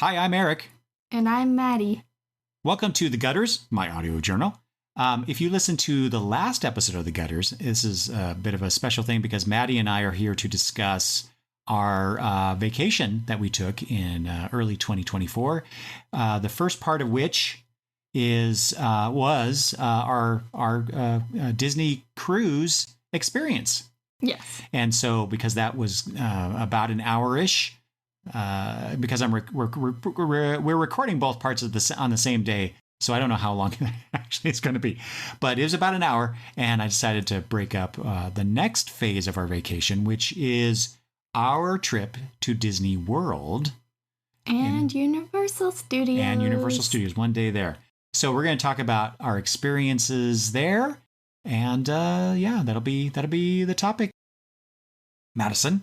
Hi, I'm Eric. And I'm Maddie. Welcome to The Gutters, my audio journal. If you listen to the last episode of The Gutters, this is a bit of a special thing because Maddie and I are here to discuss our vacation that we took in early 2024. The first part of which was our Disney cruise experience. Yes. And so because that was about an hour-ish, because we're recording both parts of this on the same day, so I don't know how long actually it's going to be, but it was about an hour, and I decided to break up the next phase of our vacation, which is our trip to Disney World and Universal Studios. And Universal Studios, one day there. So we're going to talk about our experiences there, and that'll be the topic. Madison,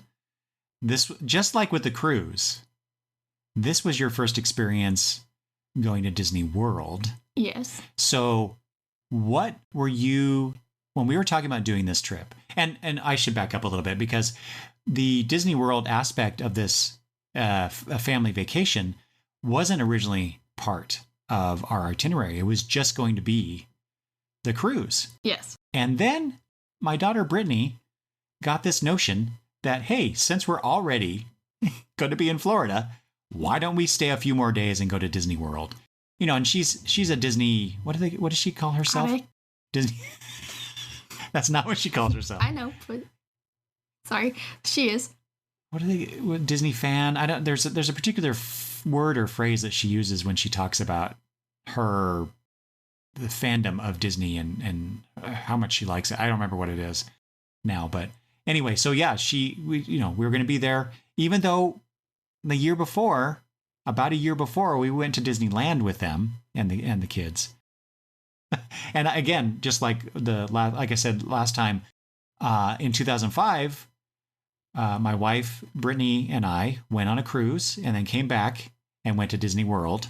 this, just like with the cruise, this was your first experience going to Disney World. Yes. So what were you, when we were talking about doing this trip, and I should back up a little bit because the Disney World aspect of this family vacation wasn't originally part of our itinerary. It was just going to be the cruise. Yes. And then my daughter Brittany got this notion that, hey, since we're already going to be in Florida, why don't we stay a few more days and go to Disney World? You know, and she's a Disney, what does she call herself? Disney. That's not what she calls herself. I know, but sorry, she is. What Disney fan? I don't. There's a particular word or phrase that she uses when she talks about the fandom of Disney and how much she likes it. I don't remember what it is now, but anyway, so yeah, we were going to be there, even though about a year before, we went to Disneyland with them and the kids. And again, just like I said last time, in 2005, my wife Brittany and I went on a cruise and then came back and went to Disney World,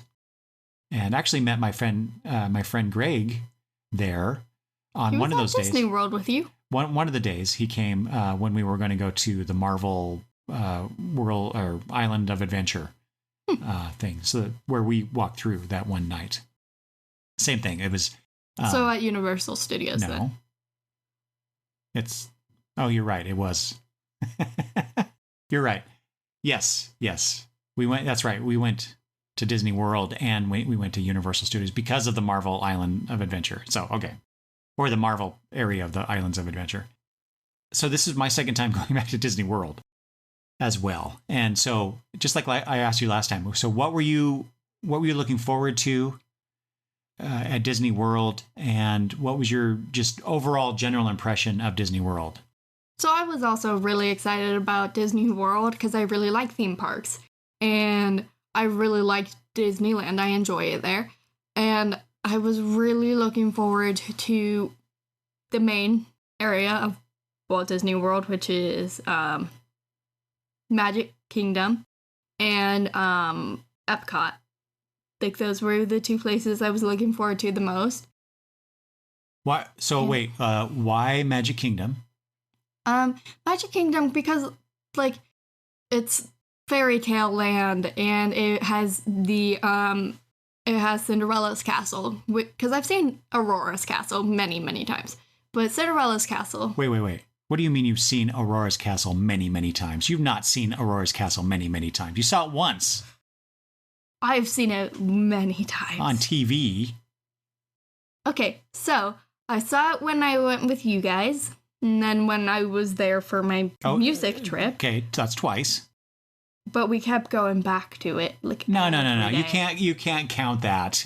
and actually met my friend Greg there on one of those days. Disney World with you. One of the days he came when we were going to go to the Marvel World or Island of Adventure thing, so where we walked through that one night. Same thing. It was so at Universal Studios. No, then. You're right. It was. You're right. Yes. We went. That's right. We went to Disney World and we went to Universal Studios because of the Marvel Island of Adventure. So okay. Or the Marvel area of the Islands of Adventure. So this is my second time going back to Disney World as well. And so just like I asked you last time, so what were you looking forward to at Disney World, and what was your just overall general impression of Disney World? So I was also really excited about Disney World because I really like theme parks, and I really liked Disneyland. I enjoy it there. And I was really looking forward to the main area of Walt Disney World, which is Magic Kingdom and Epcot. Like, those were the two places I was looking forward to the most. Why? So wait, why Magic Kingdom? Magic Kingdom because it's fairy tale land, and it has it has Cinderella's castle, because I've seen Aurora's castle many, many times. But Cinderella's castle... Wait. What do you mean you've seen Aurora's castle many, many times? You've not seen Aurora's castle many, many times. You saw it once. I've seen it many times. On TV. Okay, so I saw it when I went with you guys, and then when I was there for my music trip. Okay, that's twice. But we kept going back to it. No. You can't count that.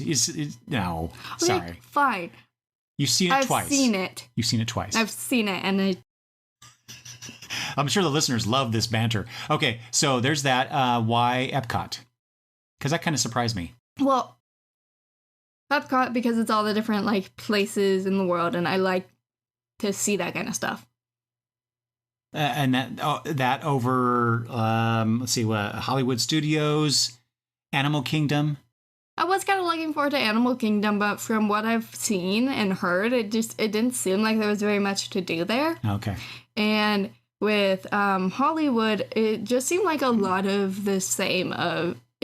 No. Okay, sorry. Fine. You've seen it twice. I've seen it. You've seen it twice. I've seen it, and I'm sure the listeners love this banter. Okay, so there's that. Why Epcot? Because that kind of surprised me. Well, Epcot because it's all the different places in the world, and I like to see that kind of stuff. And that over, let's see, Hollywood Studios, Animal Kingdom. I was kind of looking forward to Animal Kingdom, but from what I've seen and heard, it didn't seem like there was very much to do there. Okay. And with Hollywood, it just seemed like a lot of the same.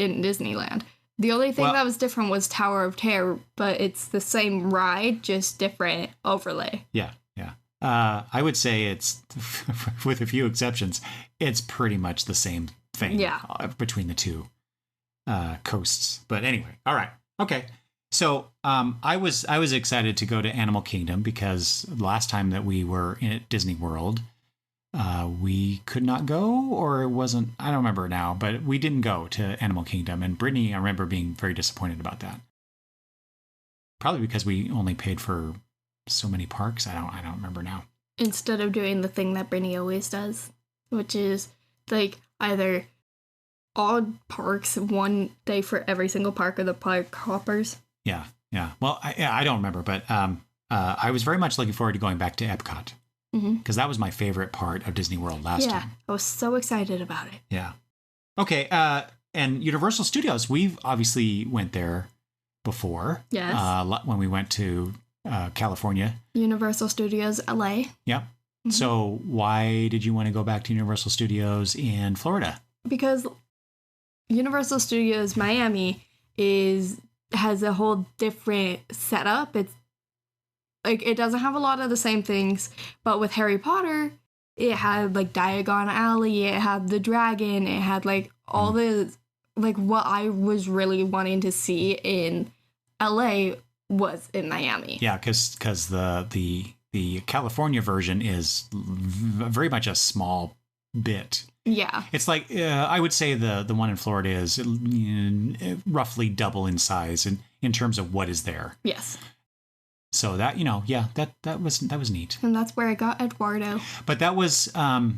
in Disneyland. The only thing that was different was Tower of Terror, but it's the same ride, just different overlay. Yeah, yeah. I would say it's, with a few exceptions, it's pretty much the same thing between the two coasts. But anyway, all right. Okay. So I was excited to go to Animal Kingdom because last time that we were at Disney World, we could not go, or it wasn't, I don't remember now, but we didn't go to Animal Kingdom. And Brittany, I remember being very disappointed about that. Probably because we only paid for so many parks. I don't remember now. Instead of doing the thing that Brittany always does, which is like either all parks one day for every single park, or the park hoppers. Yeah. Well, I don't remember, but I was very much looking forward to going back to Epcot. Because that was my favorite part of Disney World last time. Yeah, I was so excited about it. Yeah. Okay, and Universal Studios, we've obviously went there before. Yes. When we went to California. Universal Studios LA. Yep. So why did you want to go back to Universal Studios in Florida? Because Universal Studios Miami has a whole different setup. It's like, it doesn't have a lot of the same things, but with Harry Potter, it had like Diagon Alley, it had the dragon, it had like all the, like what I was really wanting to see in LA was in Miami. Yeah, because the California version is very much a small bit. Yeah. It's like, I would say the one in Florida is roughly double in size in terms of what is there. Yes. So that, that was neat. And that's where I got Eduardo. But that was the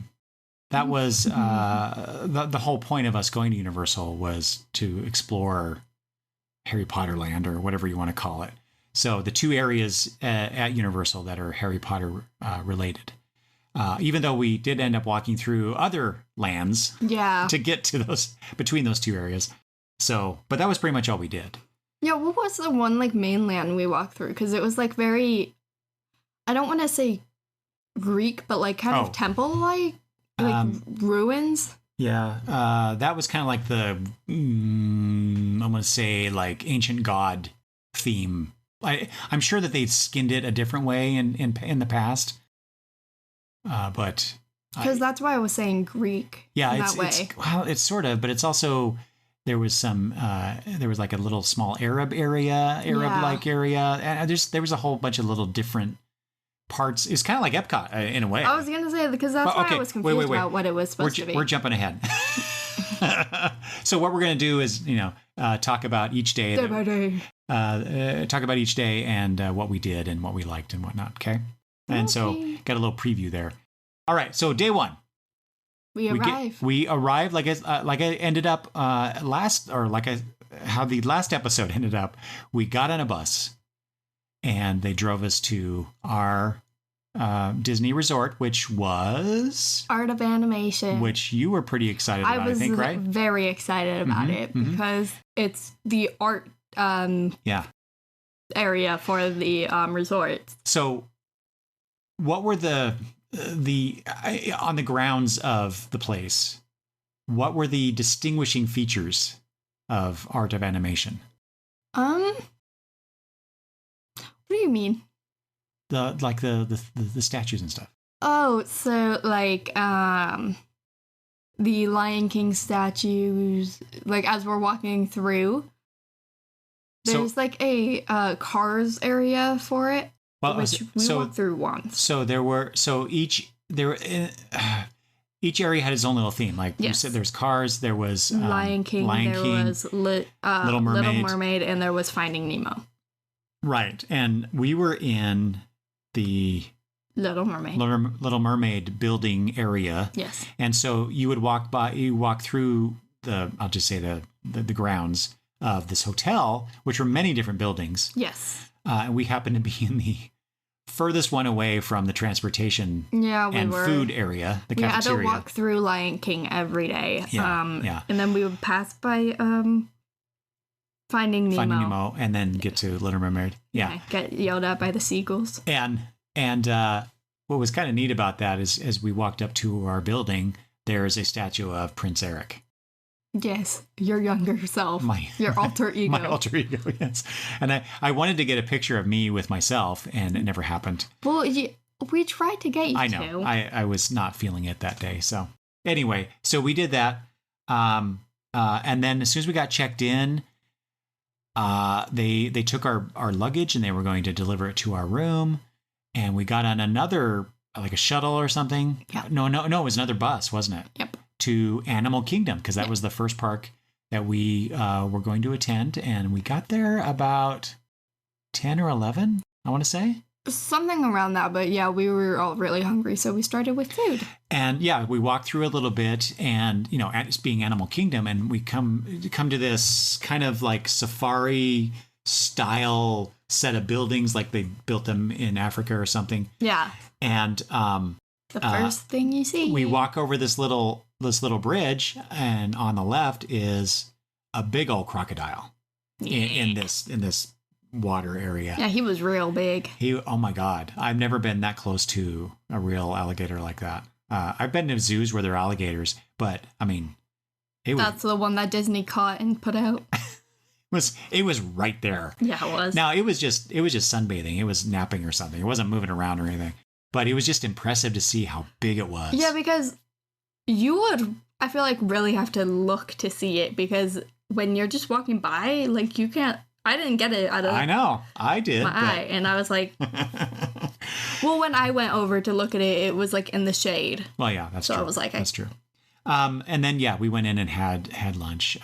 whole point of us going to Universal was to explore Harry Potter Land, or whatever you want to call it. So the two areas at Universal that are Harry Potter related. Even though we did end up walking through other lands to get to between those two areas. So, but that was pretty much all we did. Yeah, what was the one, like, mainland we walked through? Because it was, like, very, I don't want to say Greek, but, like, kind of temple-like, like, ruins. Yeah, that was kind of like the, I'm going to say, like, ancient god theme. I'm sure that they'd skinned it a different way in the past, but... Because that's why I was saying Greek it's sort of, but it's also... There was like a little small Arab-like area. And there was a whole bunch of little different parts. It's kind of like Epcot in a way. I was going to say, because that's why I was confused about what it was supposed to be. We're jumping ahead. So what we're going to do is, talk about each day. Day by day. Talk about each day and what we did and what we liked and whatnot, okay? And so got a little preview there. All right, so day one. We arrived like I ended up how the last episode ended up. We got on a bus, and they drove us to our Disney resort, which was Art of Animation, which you were pretty excited about. I think, right? Very excited about it because it's the art area for the resort. So, what were the on the grounds of the place, what were the distinguishing features of Art of Animation? What do you mean? The statues and stuff. Oh, so like the Lion King statues, like as we're walking through, there's like a cars area for it. Well, which we walked through once. So each area had its own little theme. Like you said, there's cars. There was Lion King. There was Little Mermaid, and there was Finding Nemo. Right, and we were in the Little Mermaid. Little Mermaid building area. Yes, and so you would walk through I'll just say the grounds of this hotel, which were many different buildings. Yes. And we happened to be in the furthest one away from the transportation food area, the cafeteria. We had to walk through Lion King every day. And then we would pass by Finding Nemo. And then get to Little Mermaid. Yeah. Get yelled at by the seagulls. And what was kind of neat about that is as we walked up to our building, there's a statue of Prince Eric. Yes, your younger self, your alter ego. My alter ego, yes. And I wanted to get a picture of me with myself, and it never happened. Well, we tried to get you I know. to. I was not feeling it that day. So anyway, so we did that. And then as soon as we got checked in, they took our luggage and they were going to deliver it to our room. And we got on another, like a shuttle or something. Yep. No, it was another bus, wasn't it? Yep. To Animal Kingdom, because that was the first park that we were going to attend. And we got there about 10 or 11, I want to say. Something around that, but yeah, we were all really hungry, so we started with food. And yeah, we walked through a little bit, and it's being Animal Kingdom, and we come to this kind of like safari style set of buildings, like they built them in Africa or something. Yeah. And the first thing you see, we walk over this little bridge, and on the left is a big old crocodile in this water area. Yeah, he was real big. Oh my God. I've never been that close to a real alligator like that. I've been to zoos where there are alligators, but I mean, that's the one that Disney caught and put out. It was right there. Yeah, it was. Now it was just sunbathing. It was napping or something. It wasn't moving around or anything, but it was just impressive to see how big it was. Yeah, because you would, I feel like, really have to look to see it, because when you're just walking by, like, you can't. I didn't get it out of I know. I did. my eye, and I was like, well, when I went over to look at it, it was like in the shade. Well, yeah, that's true. So I was like, that's true. And then, yeah, we went in and had lunch.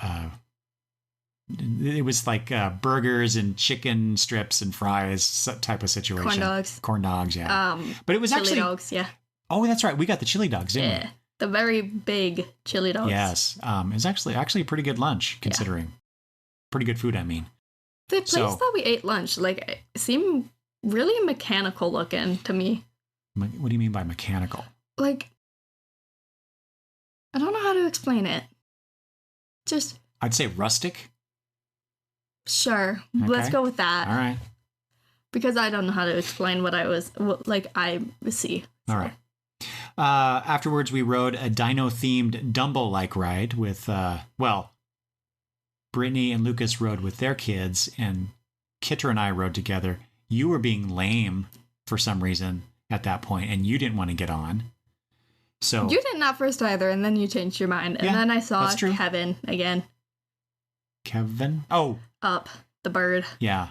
It was like burgers and chicken strips and fries type of situation. Corn dogs, yeah. But it was chili actually dogs, yeah. Oh, that's right. We got the chili dogs, didn't we? The very big chili dogs. Yes. It was actually a pretty good lunch, considering. Yeah. Pretty good food, I mean. The place that we ate lunch, like, seemed really mechanical looking to me. What do you mean by mechanical? Like, I don't know how to explain it. Just... I'd say rustic. Sure. Okay. Let's go with that. All right. Because I don't know how to explain what I see. So. All right. Afterwards, we rode a dino-themed Dumbo-like ride with, Brittany and Lucas rode with their kids, and Kitter and I rode together. You were being lame for some reason at that point, and you didn't want to get on. So you didn't at first either, and then you changed your mind. And then I saw Kevin again. Kevin? Oh. Up, the bird. Yeah.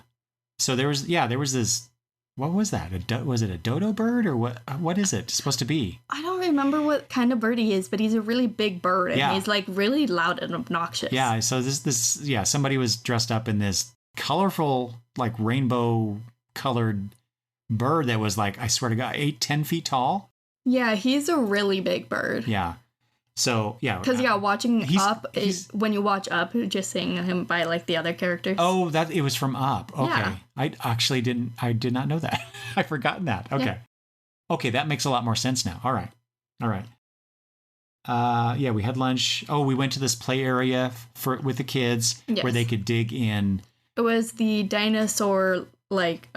So there was this, what was that? Was it a dodo bird, or what is it supposed to be? I don't remember what kind of bird he is, but he's a really big bird, and he's like really loud and obnoxious. Yeah, so somebody was dressed up in this colorful, like rainbow colored bird that was like, I swear to God, 8-10 feet tall. Yeah, he's a really big bird. Yeah. So, yeah. Because, watching Up, when you watch Up, just seeing him by, like, the other characters. Oh, it was from Up. Okay. Yeah. I did not know that. I've forgotten that. Okay. Yeah. Okay, that makes a lot more sense now. All right. We had lunch. Oh, we went to this play area with the kids where they could dig in. It was the dinosaur, like,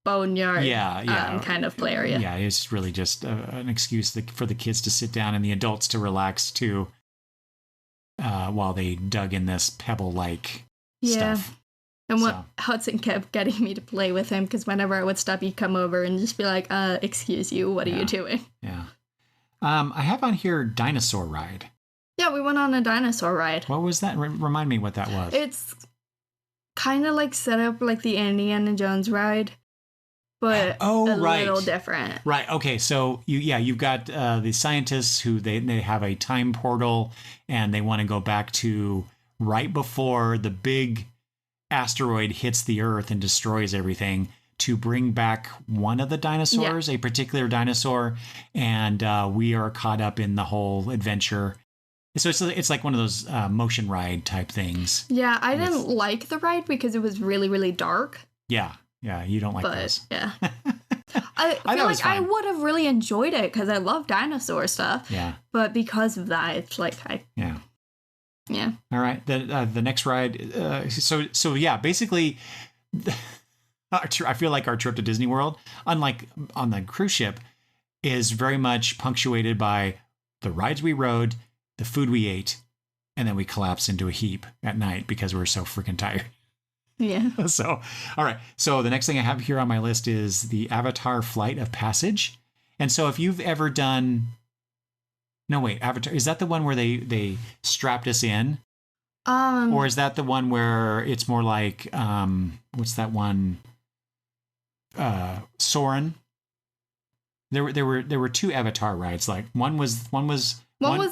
boneyard kind of play area. Yeah, it's really just an excuse for the kids to sit down and the adults to relax too, while they dug in this pebble-like stuff. And Hudson kept getting me to play with him, because whenever I would stop, he'd come over and just be like, excuse you, what are you doing? Yeah. I have on here dinosaur ride. Yeah, we went on a dinosaur ride. What was that? Remind me what that was. It's kind of like set up like the Indiana Jones ride, but little different. Right. Okay. So you've got the scientists who they have a time portal, and they want to go back to right before the big asteroid hits the Earth and destroys everything, to bring back one of the dinosaurs, a particular dinosaur, and we are caught up in the whole adventure. So it's like one of those motion ride type things. Yeah, I didn't like the ride because it was really, really dark. Yeah, you don't like those. Yeah. I feel like I would have really enjoyed it because I love dinosaur stuff. Yeah. But because of that, it's like Yeah. Yeah. All right. The next ride. Basically, I feel like our trip to Disney World, unlike on the cruise ship, is very much punctuated by the rides we rode, the food we ate, and then we collapsed into a heap at night because we were so freaking tired. Yeah. So, all right. So the next thing I have here on my list is the Avatar Flight of Passage. And so if you've ever done, no, wait, Avatar, is that the one where they strapped us in? Or is that the one where it's more like, what's that one? Soarin'. There were two Avatar rides. Like one was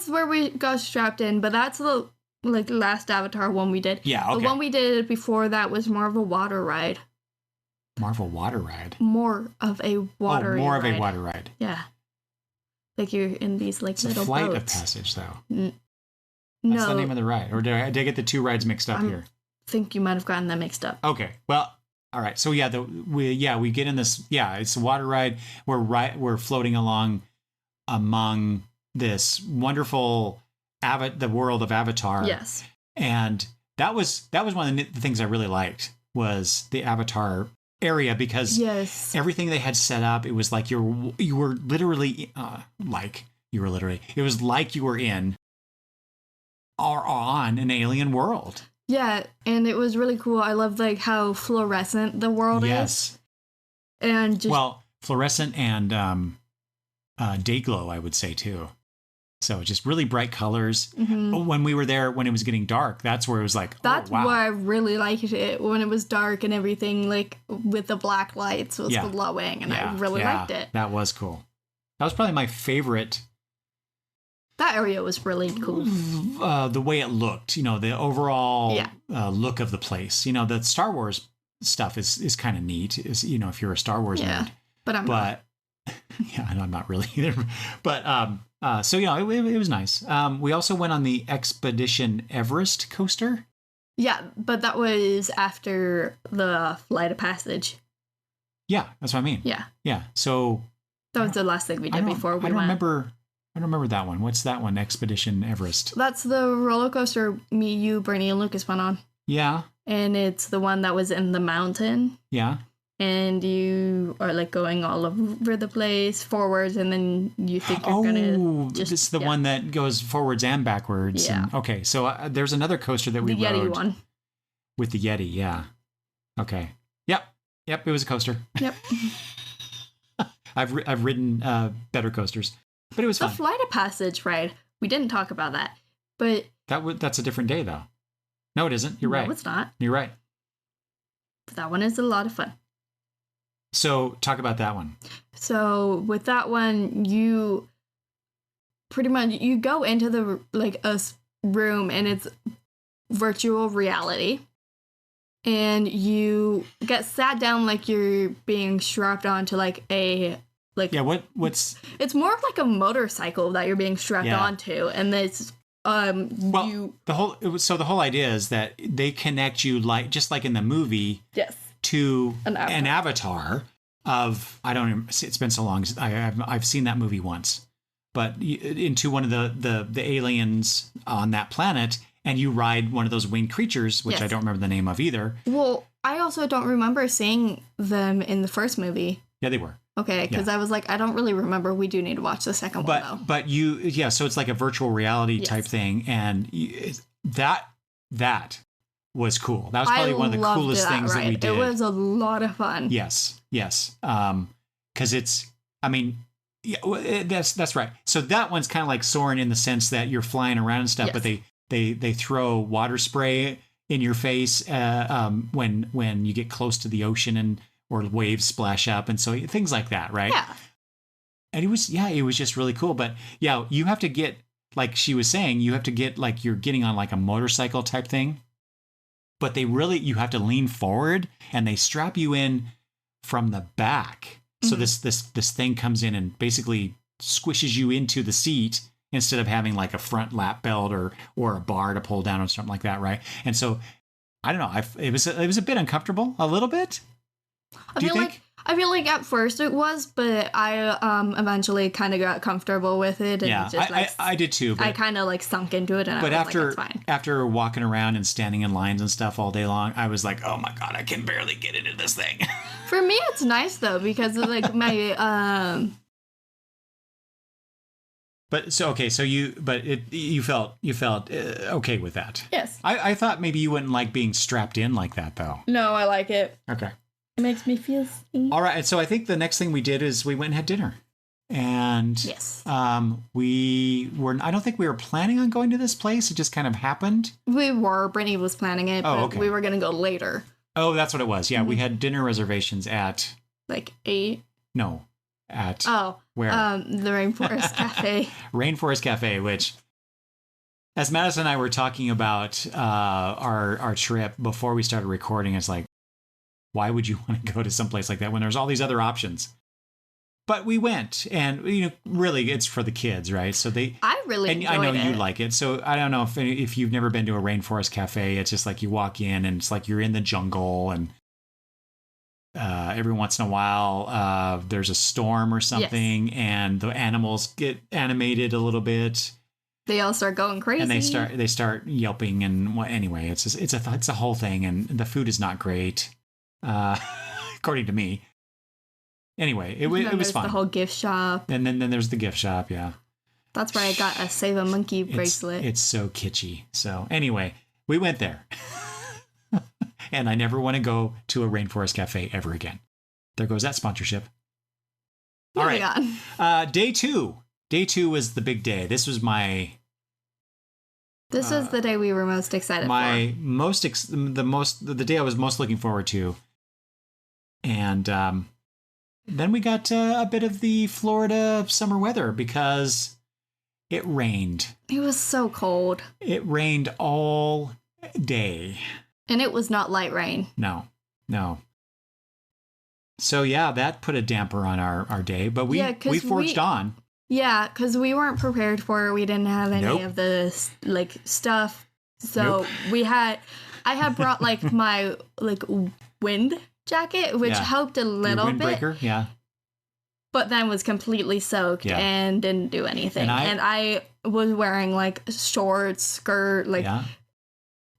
where we got strapped in, but that's the last Avatar one we did. Yeah, okay. The one we did before that was more of a water ride. More of a water ride. More of a water ride. More of a water ride. Yeah. Like you're in these it's little a flight boats. of passage, though. No. That's the name of the ride. Or did I get the two rides mixed up here? I think you might have gotten them mixed up. Okay. Well, all right. So yeah, we get in this. Yeah, it's a water ride. We're floating along among this wonderful the world of Avatar. Yes. And that was one of the things I really liked was the Avatar area because everything they had set up, it was like you were literally it was like you were in or on an alien world. Yeah, and it was really cool. I loved how fluorescent the world is. And just fluorescent and day glow, I would say too. So just really bright colors. Mm-hmm. When we were there, when it was getting dark, that's where it was like, that's wow. why I really liked it. When it was dark and everything, with the black lights was glowing, and I really liked it. That was cool. That was probably my favorite. That area was really cool. The way it looked, the overall look of the place. The Star Wars stuff is kind of neat. If you're a Star Wars nerd. But I'm not. Yeah, and I'm not really either. But it was nice. We also went on the Expedition Everest coaster. Yeah, but that was after the Flight of Passage. Yeah, that's what I mean. Yeah. Yeah. So that was the last thing we did before we went. I don't remember that one. What's that one? Expedition Everest. That's the roller coaster me, you, Bernie, and Lucas went on. Yeah. And it's the one that was in the mountain. Yeah. And you are going all over the place, forwards, and then you think you're gonna just... This is the one that goes forwards and backwards. Yeah. And, okay, so there's another coaster that we rode. The Yeti one. With the Yeti, yeah. Okay. Yep, it was a coaster. Yep. I've ridden better coasters, but it was fun. The Flight of Passage ride, we didn't talk about that, but... That's a different day, though. No, it isn't. You're right. No, it's not. You're right. But that one is a lot of fun. So talk about that one. So with that one, you pretty much you go into the a room and it's virtual reality, and you get sat down like you're being strapped onto a what's it's more of a motorcycle that you're being strapped onto, and it's the whole idea is that they connect you just like in the movie. Yes. To an avatar of it's been so long. I've seen that movie once, but into one of the aliens on that planet, and you ride one of those winged creatures, which I don't remember the name of either. Well, I also don't remember seeing them in the first movie. Yeah, they were. Okay, because I was I don't really remember. We do need to watch the second one though. But so it's like a virtual reality type thing, and that was cool. That was probably one of the coolest things that we did. It was a lot of fun. Yes. Because it's, that's right. So that one's kind of like soaring in the sense that you're flying around and stuff, but they throw water spray in your face when you get close to the ocean or waves splash up, and so things like that, right? Yeah. And it was just really cool. But yeah, you have to get, like she was saying, you have to get you're getting on a motorcycle type thing. But you have to lean forward, and they strap you in from the back. So this thing comes in and basically squishes you into the seat instead of having a front lap belt or a bar to pull down or something like that, right? And so I don't know. It was a bit uncomfortable, a little bit. Do you think? I feel like at first it was, but I eventually kind of got comfortable with it. And I did too. But, I kind of sunk into it, and I was it's fine. After walking around and standing in lines and stuff all day long, I was like, oh my God, I can barely get into this thing. For me, it's nice though, because my But so okay, so you felt okay with that. Yes. I thought maybe you wouldn't like being strapped in like that though. No, I like it. Okay. It makes me feel safe. All right, and so I think the next thing we did is we went and had dinner. And yes, I don't think we were planning on going to this place. It just kind of happened. We were. Brittany was planning it, but okay. we were going to go later. Oh, that's what it was. Yeah, we had dinner reservations at like 8. No, at where? The Rainforest Cafe. Rainforest Cafe, which, as Madison and I were talking about our trip before we started recording, it's like, why would you want to go to someplace like that when there's all these other options? But we went, and really, it's for the kids, right? So I really enjoyed it. I know you like it. So I don't know if you've never been to a rainforest cafe. It's just like you walk in, and it's like you're in the jungle, and every once in a while, there's a storm or something, and the animals get animated a little bit. They all start going crazy, and they start yelping, and anyway, it's a whole thing, and the food is not great, according to me. Anyway, it was fun. The whole gift shop. And then there's the gift shop, yeah. That's where I got a Save a Monkey bracelet. It's so kitschy. So anyway, we went there. And I never want to go to a rainforest cafe ever again. There goes that sponsorship. All right. Day 2. Day 2 was the big day. This was my... This was the day we were most excited for. The day I was most looking forward to. And... then we got a bit of the Florida summer weather because it rained. It was so cold. It rained all day. And it was not light rain. No. So yeah, that put a damper on our day, but we forged on. Yeah, because we weren't prepared for it. We didn't have any of the stuff. So I had brought my wind jacket, which helped a little bit. Windbreaker, yeah. But then was completely soaked and didn't do anything. And I was wearing shorts, skirt,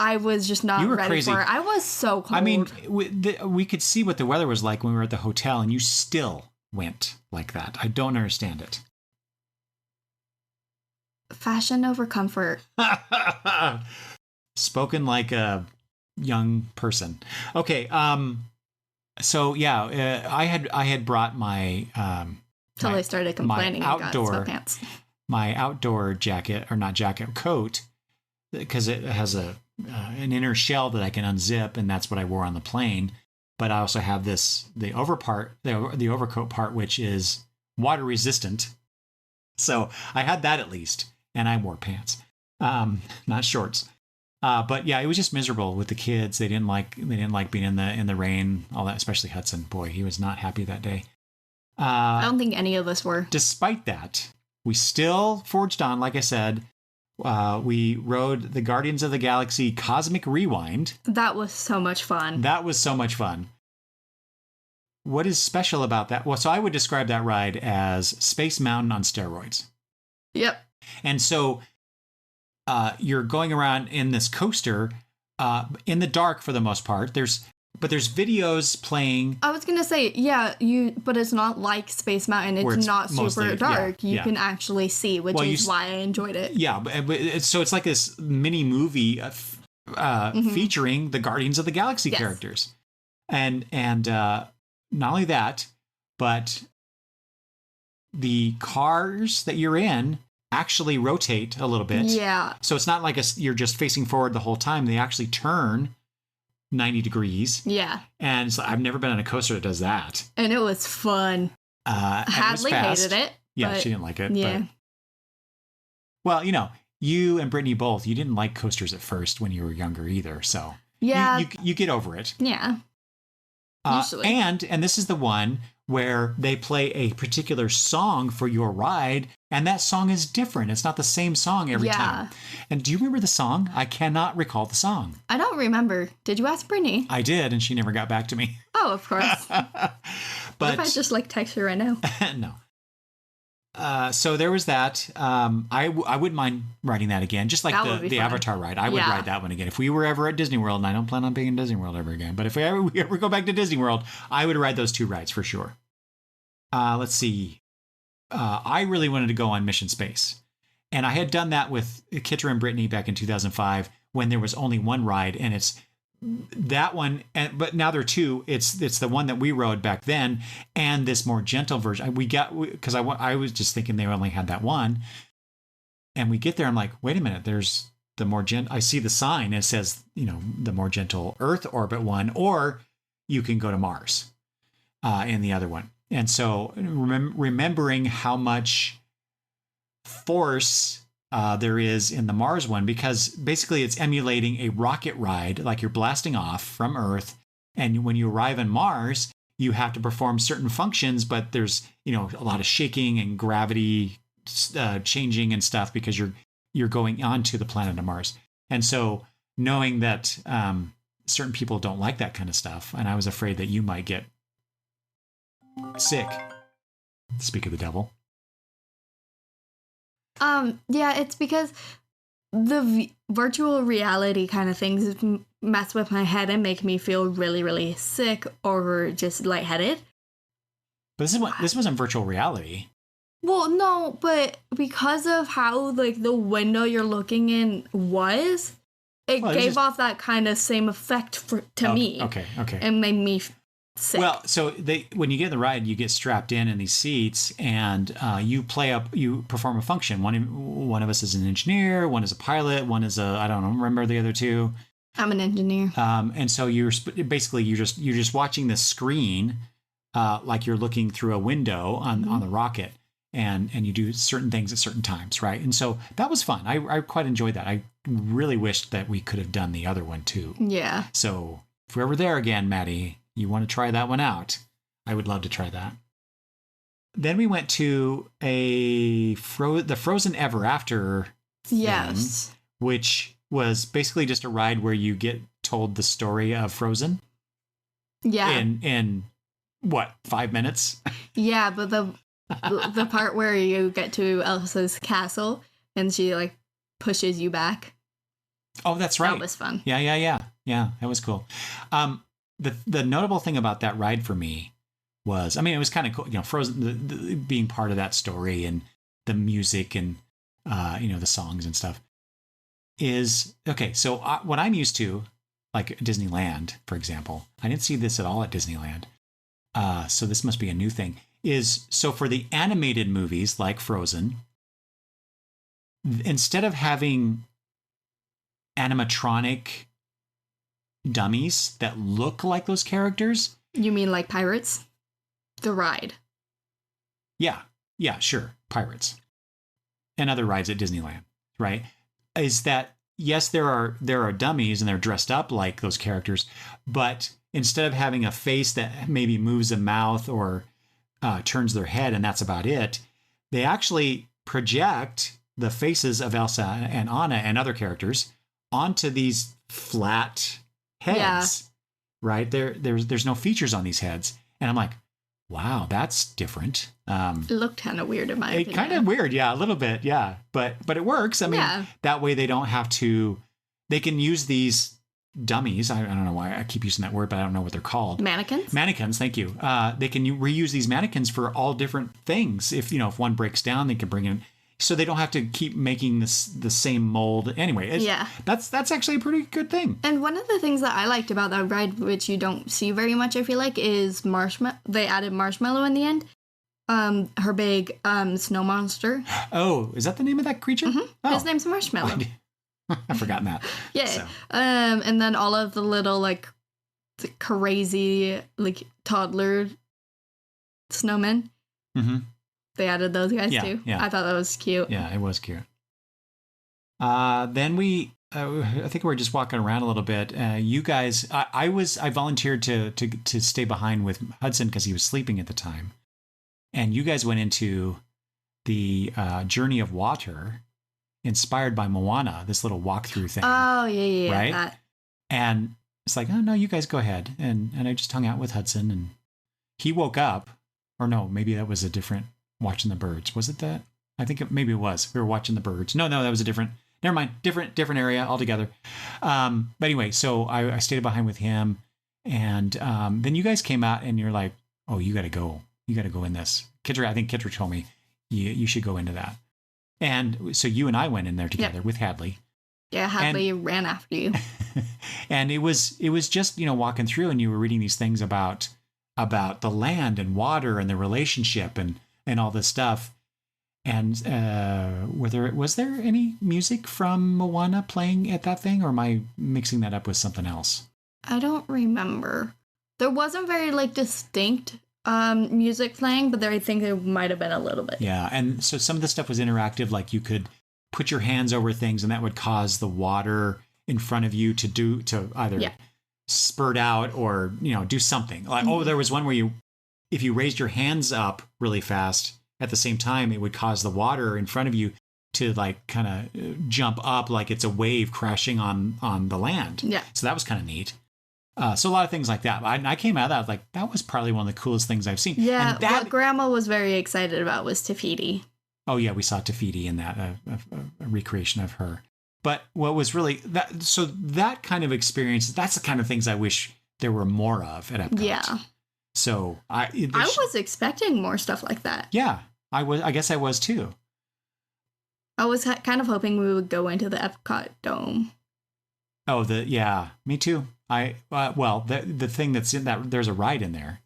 I was just not ready crazy. for it. I was so cold. I mean, we could see what the weather was like when we were at the hotel, and you still went like that. I don't understand it. Fashion over comfort. Spoken like a young person. Okay. So yeah, I had brought my till I started complaining. My outdoor jacket, or not jacket, coat, because it has an inner shell that I can unzip, and that's what I wore on the plane. But I also have the overcoat part, which is water resistant. So I had that at least, and I wore pants, not shorts. But yeah, it was just miserable with the kids. They didn't like being in the rain, all that, especially Hudson. Boy, he was not happy that day. I don't think any of us were. Despite that, we still forged on, like I said. We rode the Guardians of the Galaxy Cosmic Rewind. That was so much fun. What is special about that? Well, so I would describe that ride as Space Mountain on steroids. Yep. And so you're going around in this coaster in the dark for the most part. There's videos playing. I was gonna say, but it's not like Space Mountain. It's not super dark. You can actually see, which is why I enjoyed it. Yeah, so it's like this mini movie featuring the Guardians of the Galaxy characters, and not only that, but the cars that you're in actually rotate a little bit. Yeah. So it's not like you're just facing forward the whole time. They actually turn 90 degrees. Yeah. And so I've never been on a coaster that does that. And it was fun. Hadley hated it. Yeah, she didn't like it. Yeah. Well, you and Brittany both, you didn't like coasters at first when you were younger either. So yeah, you get over it. Yeah. Usually. And this is the one where they play a particular song for your ride, and that song is different. It's not the same song every time. And do you remember the song? I cannot recall the song. I don't remember. Did you ask Brittany? I did, and she never got back to me. Oh, of course. But what if I just text her right now? No. So there was that. I wouldn't mind riding that again, just like the Avatar ride. I would ride that one again. If we were ever at Disney World, and I don't plan on being in Disney World ever again, but if we ever go back to Disney World, I would ride those two rides for sure. Let's see. I really wanted to go on Mission Space. And I had done that with Kitra and Brittany back in 2005 when there was only one ride, and it's that one. But now there are two. It's the one that we rode back then, and this more gentle version. Because I was just thinking they only had that one, and we get there. I'm like, wait a minute. There's the more gentle. I see the sign. It says, the more gentle Earth orbit one, or you can go to Mars in the other one. And so remembering how much force there is in the Mars one, because basically it's emulating a rocket ride, like you're blasting off from Earth, and when you arrive on Mars you have to perform certain functions, but there's a lot of shaking and gravity changing and stuff because you're going onto the planet of Mars. And so knowing that certain people don't like that kind of stuff, and I was afraid that you might get sick, speak of the devil. Yeah, it's because the virtual reality kind of things mess with my head and make me feel really, really sick or just lightheaded. But this wasn't virtual reality. Well, no, but because of how the window you're looking in was, it gave off that kind of same effect to me. Okay. And made me sick. Well, so when you get in the ride, you get strapped in these seats, and you perform a function. One of us is an engineer, one is a pilot, one is I don't remember the other two. I'm an engineer. And so you're just watching the screen, like you're looking through a window on the rocket, and you do certain things at certain times, right? And so that was fun. I quite enjoyed that. I really wished that we could have done the other one too. Yeah. So if we're ever there again, Maddie, you want to try that one out, I would love to try that. Then we went to the Frozen Ever After thing, which was basically just a ride where you get told the story of Frozen. Yeah. In what, 5 minutes? Yeah, but the part where you get to Elsa's castle and she pushes you back. Oh, that's right. That was fun. Yeah, that was cool. The notable thing about that ride for me was, it was kind of cool, Frozen, being part of that story and the music and, the songs and stuff is, okay, so what I'm used to, like Disneyland, for example, I didn't see this at all at Disneyland. So this must be a new thing, so for the animated movies like Frozen, instead of having animatronic dummies that look like those characters. You mean like Pirates? The ride. Yeah, sure. Pirates. And other rides at Disneyland, right? Is that, yes, there are dummies and they're dressed up like those characters, but instead of having a face that maybe moves a mouth or turns their head and that's about it, they actually project the faces of Elsa and Anna and other characters onto these flat heads, right? There's no features on these heads, and I'm like, wow, that's different. It looked kind of weird in my opinion. Kind of weird, yeah, a little bit, yeah, but it works. That way they don't have to. They can use these dummies. I don't know why I keep using that word, but I don't know what they're called. Mannequins. Thank you. They can reuse these mannequins for all different things. If one breaks down, they can bring in. So they don't have to keep making the same mold. Anyway, that's actually a pretty good thing. And one of the things that I liked about that ride, which you don't see very much, I feel like, is Marshmallow. They added Marshmallow in the end. Her big snow monster. Oh, is that the name of that creature? Mm-hmm. Oh. His name's Marshmallow. I've forgotten that. Yeah. So. And then all of the little crazy toddler snowmen. Mm-hmm. They added those guys too. Yeah. I thought that was cute. Yeah, it was cute. Then I think we were just walking around a little bit. You guys, I volunteered to stay behind with Hudson because he was sleeping at the time, and you guys went into the Journey of Water, inspired by Moana, this little walkthrough thing. Oh yeah, right. That. And it's like, oh no, you guys go ahead, and I just hung out with Hudson, and he woke up, or no, maybe that was a different. Watching the birds. Was it that? I think maybe it was. We were watching the birds. No, that was a different. Never mind. Different area altogether. But anyway, so I stayed behind with him, and then you guys came out, and you're like, "Oh, you got to go. You got to go in this." I think Kitra told me you should go into that. And so you and I went in there together with Hadley. Yeah, Hadley ran after you. And it was just, walking through, and you were reading these things about the land and water and the relationship and all this stuff. And was there any music from Moana playing at that thing, or am I mixing that up with something else? I don't remember. There wasn't very distinct music playing, but I think there might have been a little bit. Yeah, and so some of the stuff was interactive, like you could put your hands over things and that would cause the water in front of you to either spurt out or, do something. Like, there was one where if you raised your hands up really fast at the same time, it would cause the water in front of you to kind of jump up like it's a wave crashing on the land. Yeah. So that was kind of neat. So a lot of things like that. I came out of that, I was like, that was probably one of the coolest things I've seen. Yeah, and what Grandma was very excited about was Te Fiti. Oh, yeah, we saw Te Fiti in that, a recreation of her. But what was really, that kind of experience, that's the kind of things I wish there were more of at Epcot. Yeah. So I was expecting more stuff like that. Yeah, I guess I was too. I was kind of hoping we would go into the Epcot Dome. Oh, me too. The thing that's in that, there's a ride in there.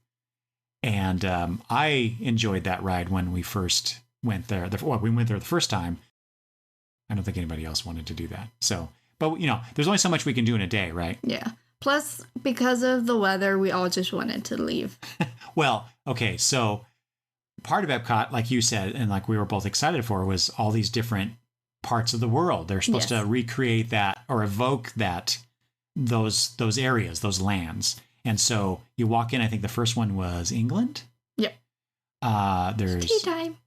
And I enjoyed that ride when we first went there. We went there the first time. I don't think anybody else wanted to do that. So, but there's only so much we can do in a day, right? Yeah. Plus, because of the weather, we all just wanted to leave. Well, okay. So part of Epcot, like you said, and like we were both excited for, was all these different parts of the world. They're supposed to recreate that or evoke those areas, those lands. And so you walk in, I think the first one was England. Yep. There's tea time.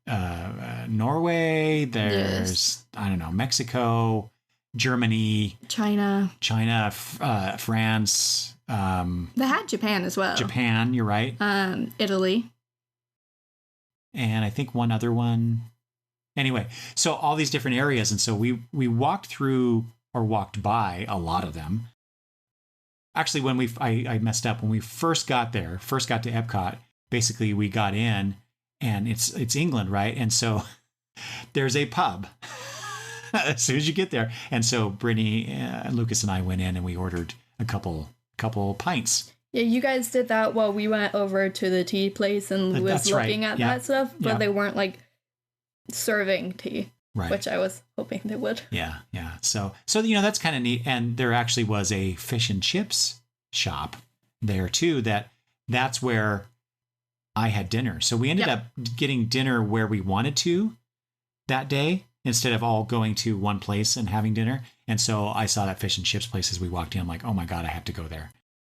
Norway. There's, I don't know, Mexico, Germany, China, France. They had Japan as well. Japan, you're right. Italy. And I think one other one. Anyway, so all these different areas. And so we walked through or walked by a lot of them. Actually, I messed up. When we first got to Epcot, basically we got in and it's England, right? And so there's a pub as soon as you get there. And so Brittany, Lucas and I went in and we ordered a couple pints. Yeah, you guys did that while we went over to the tea place and was looking at that stuff, but they weren't serving tea. Right. Which I was hoping they would. Yeah. So that's kind of neat. And there actually was a fish and chips shop there too. That's where I had dinner. So we ended up getting dinner where we wanted to that day instead of all going to one place and having dinner. And so I saw that fish and chips place as we walked in. I'm like, oh my God, I have to go there.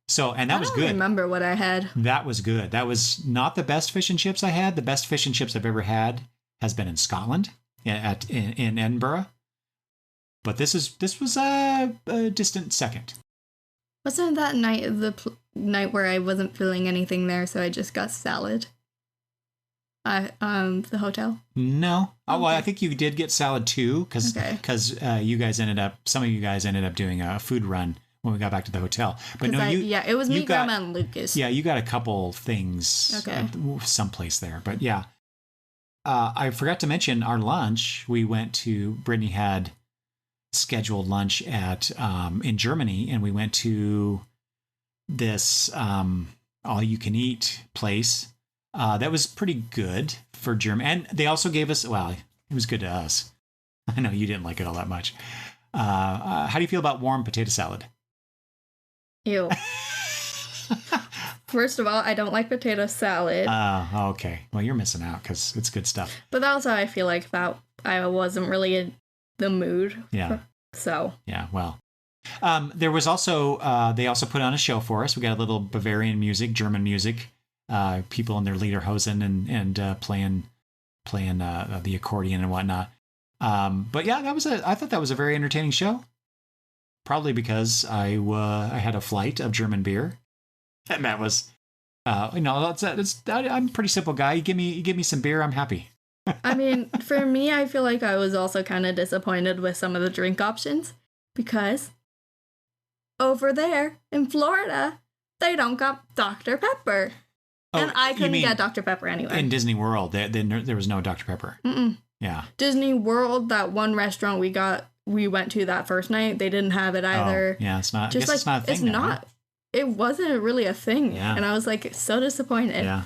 So, and that was good. I don't remember what I had. That was good. That was not the best fish and chips I had. The best fish and chips I've ever had has been in Scotland. In Edinburgh, but this was a distant second. Wasn't that night the night where I wasn't feeling anything there, so I just got salad? The hotel. No, well, I think you did get salad too, because you guys some of you guys ended up doing a food run when we got back to the hotel. But no, it was me, Grandma, and Lucas. Yeah, you got a couple things someplace there, but yeah. I forgot to mention our lunch. We went to, Brittany had scheduled lunch in Germany, and we went to this all-you-can-eat place that was pretty good for Germany. And they also gave us, well, it was good to us. I know you didn't like it all that much. How do you feel about warm potato salad? Ew. First of all, I don't like potato salad. Okay. Well, you're missing out because it's good stuff. But also, I feel like that I wasn't really in the mood. Yeah. So. Yeah, well. There was also, they also put on a show for us. We got a little Bavarian music, German music, people in their lederhosen and playing the accordion and whatnot. But yeah, I thought that was a very entertaining show. Probably because I had a flight of German beer. And that was, I'm a pretty simple guy. You give me some beer, I'm happy. I mean, for me, I feel like I was also kind of disappointed with some of the drink options because over there in Florida, they don't got Dr. Pepper. And I you couldn't mean get Dr. Pepper anywhere. in Disney World, there was no Dr. Pepper. Mm-mm. Yeah. Disney World, that one restaurant we went to that first night, they didn't have it either. Oh, yeah, it's not. Just I guess it's not a thing. It's now, not. right? It wasn't really a thing. Yeah. And I was like so disappointed. Yeah.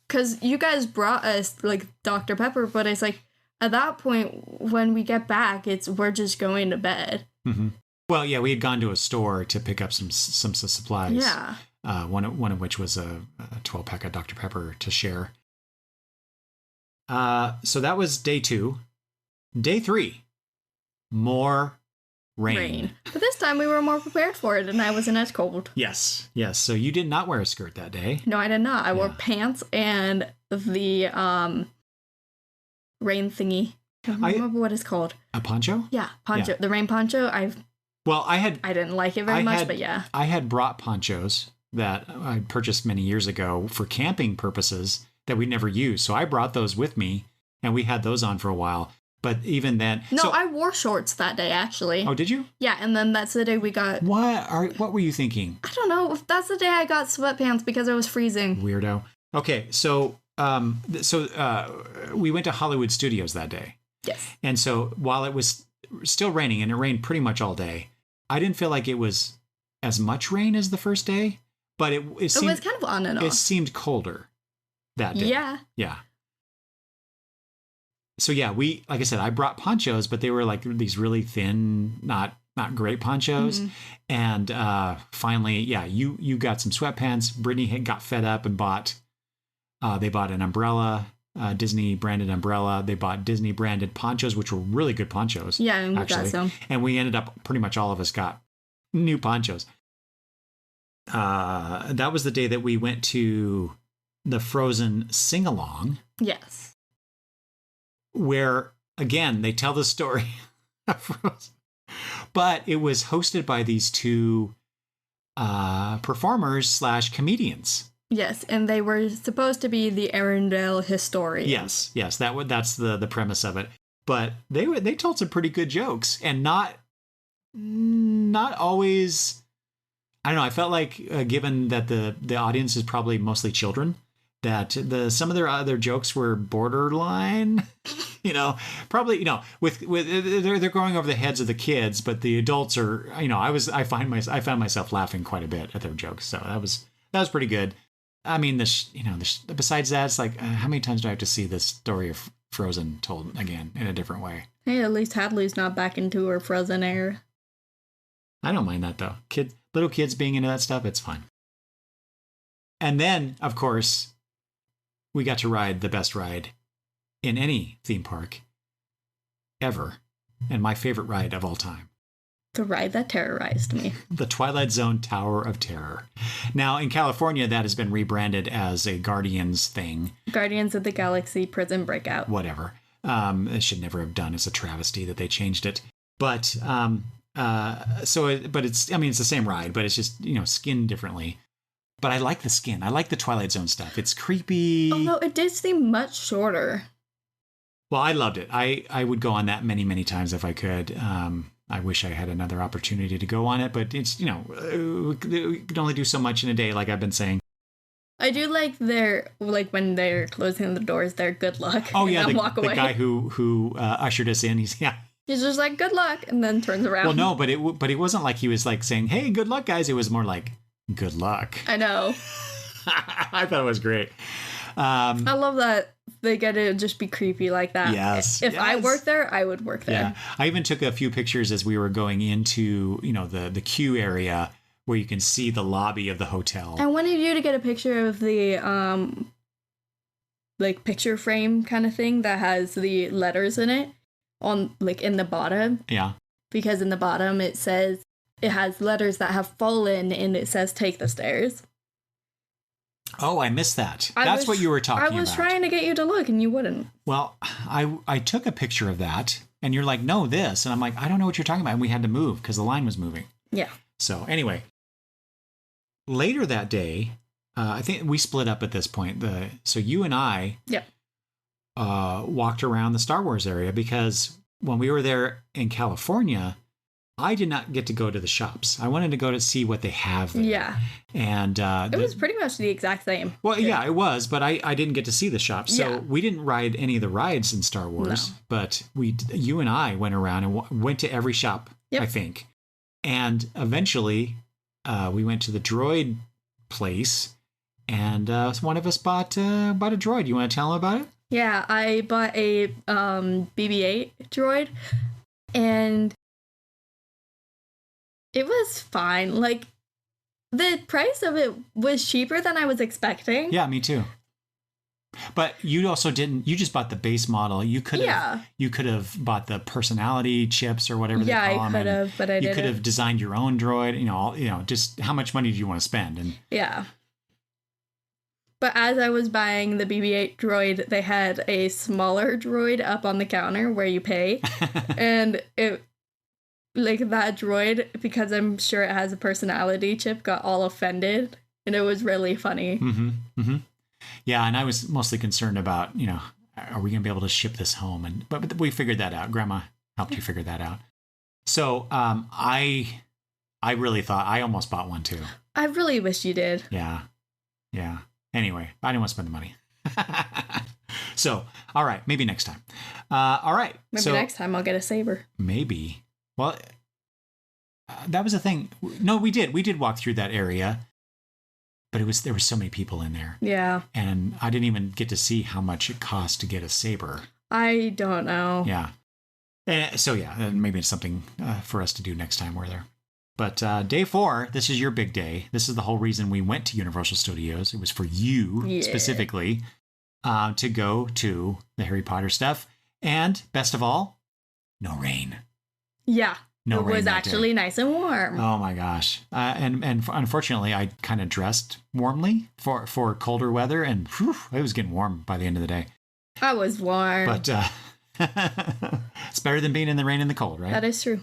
Because you guys brought us like Dr. Pepper, but it's like at that point when we get back, we're just going to bed. Mm-hmm. Well, yeah, we had gone to a store to pick up some supplies. Yeah. One of which was a 12-pack of Dr. Pepper to share. So that was day 2. Day 3, more rain. But this time we were more prepared for it, and I wasn't as cold. Yes. So you did not wear a skirt that day. No, I did not. I wore pants and the rain thingy. I don't remember what it's called. A poncho? Yeah, poncho. Yeah. The rain poncho. I didn't like it very much, but yeah. I had brought ponchos that I purchased many years ago for camping purposes that we never used. So I brought those with me, and we had those on for a while. But even then... No, I wore shorts that day, actually. Oh, did you? Yeah, and then that's the day we got... What were you thinking? I don't know. That's the day I got sweatpants because I was freezing. Weirdo. Okay, so we went to Hollywood Studios that day. Yes. And so while it was still raining, and it rained pretty much all day, I didn't feel like it was as much rain as the first day, but it seemed... It was kind of on and off. It seemed colder that day. Yeah. Yeah. So yeah, like I said, I brought ponchos, but they were like these really thin, not great ponchos. Mm-hmm. And finally, yeah, you got some sweatpants. Brittany had got fed up and they bought an umbrella, Disney branded umbrella. They bought Disney branded ponchos, which were really good ponchos. Yeah, and we got some. And we ended up, pretty much all of us got new ponchos. That was the day that we went to the Frozen sing-along. Yes. Where, again, they tell the story of Frozen. But it was hosted by these 2 performers / comedians. Yes, and they were supposed to be the Arendelle historians. Yes, that's the premise of it. But they told some pretty good jokes, and not always. I don't know. I felt like given that the audience is probably mostly children, that some of their other jokes were borderline. Probably with they're going over the heads of the kids, but the adults are. I found myself laughing quite a bit at their jokes, so that was pretty good. I mean, besides that, it's like, how many times do I have to see this story of Frozen told again in a different way? Hey, at least Hadley's not back into her Frozen era. I don't mind that, though. Little kids being into that stuff, it's fine. And then, of course, we got to ride the best ride in any theme park ever, and my favorite ride of all time. The ride that terrorized me. The Twilight Zone Tower of Terror. Now, in California, that has been rebranded as a Guardians thing. Guardians of the Galaxy Prison Breakout. Whatever. It should never have done. It's a travesty that they changed it. But, it's the same ride, but it's just, skinned differently. But I like the skin. I like the Twilight Zone stuff. It's creepy. Although it did seem much shorter. Well, I loved it. I would go on that many, many times if I could. I wish I had another opportunity to go on it, but it's, we could only do so much in a day, like I've been saying. I do like when they're closing the doors, their good luck. Oh yeah, the guy who ushered us in, he's just like, good luck, and then turns around. Well, no, but it wasn't like he was like saying, hey, good luck, guys. It was more like, good luck. I know. I thought it was great. I love that they get to just be creepy like that. Yes. If I worked there, I would work there. Yeah. I even took a few pictures as we were going into, the queue area where you can see the lobby of the hotel. I wanted you to get a picture of the picture frame kind of thing that has the letters in it on in the bottom. Yeah. Because in the bottom it says it has letters that have fallen and it says take the stairs. Oh, I missed that. That's what you were talking about. I was trying to get you to look and you wouldn't. Well, I took a picture of that and you're like, no, this. And I'm like, I don't know what you're talking about. And we had to move because the line was moving. Yeah. So anyway, later that day, I think we split up at this point. So you and I walked around the Star Wars area because when we were there in California, I did not get to go to the shops. I wanted to go to see what they have there. Yeah. And it was pretty much the exact same. Well, yeah, it was, but I didn't get to see the shops. So we didn't ride any of the rides in Star Wars, but you and I went around and went to every shop, I think. And eventually we went to the droid place, and one of us bought a droid. You want to tell them about it? Yeah, I bought a BB-8 droid, and it was fine. Like, the price of it was cheaper than I was expecting. Yeah, me too. But you also didn't. You just bought the base model. You could have. You could have bought the personality chips or whatever they call them. Yeah, I could have, but I didn't. You could have designed your own droid. Just how much money do you want to spend? And yeah. But as I was buying the BB-8 droid, they had a smaller droid up on the counter where you pay, and it. Like, that droid, because I'm sure it has a personality chip, got all offended, and it was really funny. Mm-hmm. Mm-hmm. Yeah, and I was mostly concerned about, are we going to be able to ship this home? But we figured that out. Grandma helped you figure that out. So I really thought I almost bought one too. I really wish you did. Yeah. Anyway, I didn't want to spend the money. So, all right, maybe next time. All right. Maybe next time I'll get a saber. Maybe. Well, that was the thing. No, we did walk through that area, but there were so many people in there. Yeah. And I didn't even get to see how much it cost to get a saber. I don't know. Yeah. So maybe it's something for us to do next time we're there. But day 4, this is your big day. This is the whole reason we went to Universal Studios. It was for you specifically to go to the Harry Potter stuff. And best of all, no rain. Yeah, it was actually nice and warm. Oh my gosh! And unfortunately, I kind of dressed warmly for colder weather, and it was getting warm by the end of the day. I was warm, but it's better than being in the rain and the cold, right? That is true.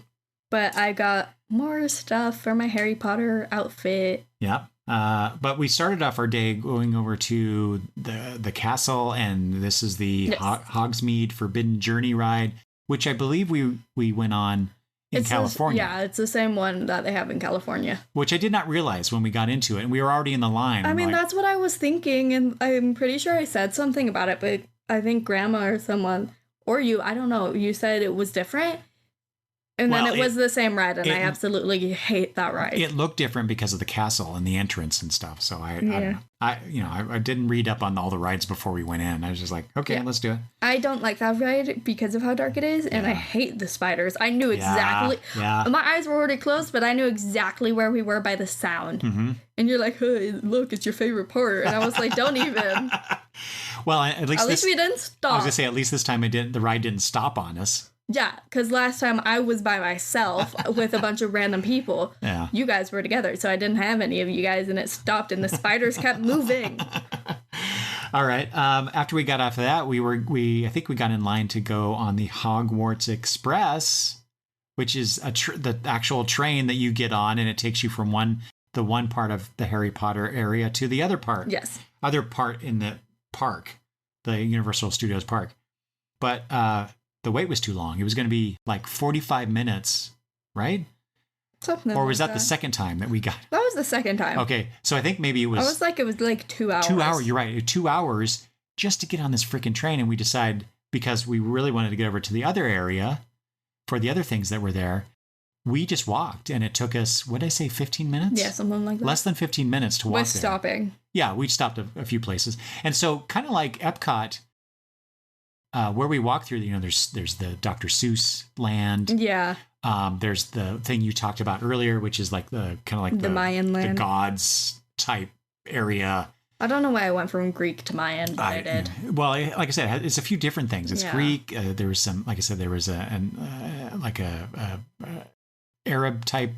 But I got more stuff for my Harry Potter outfit. Yeah. But we started off our day going over to the castle, and this is the Hogsmeade Forbidden Journey ride, which I believe we went on in California. It's the same one that they have in California. Which I did not realize when we got into it, and we were already in the line. I mean, that's what I was thinking, and I'm pretty sure I said something about it, but I think Grandma or someone, or you, I don't know, you said it was different. And then it was the same ride, and I absolutely hate that ride. It looked different because of the castle and the entrance and stuff. So I didn't read up on all the rides before we went in. I was just like, okay, let's do it. I don't like that ride because of how dark it is, and I hate the spiders. I knew exactly. Yeah. My eyes were already closed, but I knew exactly where we were by the sound. Mm-hmm. And you're like, hey, look, it's your favorite part. And I was like, don't even. Well, at least we didn't stop. I was gonna say, at least this time the ride didn't stop on us. Yeah, because last time I was by myself with a bunch of random people. Yeah. You guys were together, so I didn't have any of you guys, and it stopped, and the spiders kept moving. All right. After we got off of that, I think we got in line to go on the Hogwarts Express, which is the actual train that you get on, and it takes you from the one part of the Harry Potter area to the other part. Yes. Other part in the park, the Universal Studios park. But the wait was too long. It was going to be like 45 minutes, right? Something or was like that the second time that we got? That was the second time. Okay, so I think maybe it was... it was like 2 hours. 2 hours, you're right. 2 hours just to get on this freaking train. And we decided, because we really wanted to get over to the other area for the other things that were there, we just walked. And it took us, what did I say, 15 minutes? Yeah, something like that. Less than 15 minutes to walk with stopping. Yeah, we stopped a few places. And so kind of like Epcot... where we walk through, there's the Dr. Seuss land. Yeah. There's the thing you talked about earlier, which is like the Mayan land, the gods type area. I don't know why I went from Greek to Mayan, but I did. Well, like I said, it's a few different things. It's Greek. There was some, like I said, there was a Arab type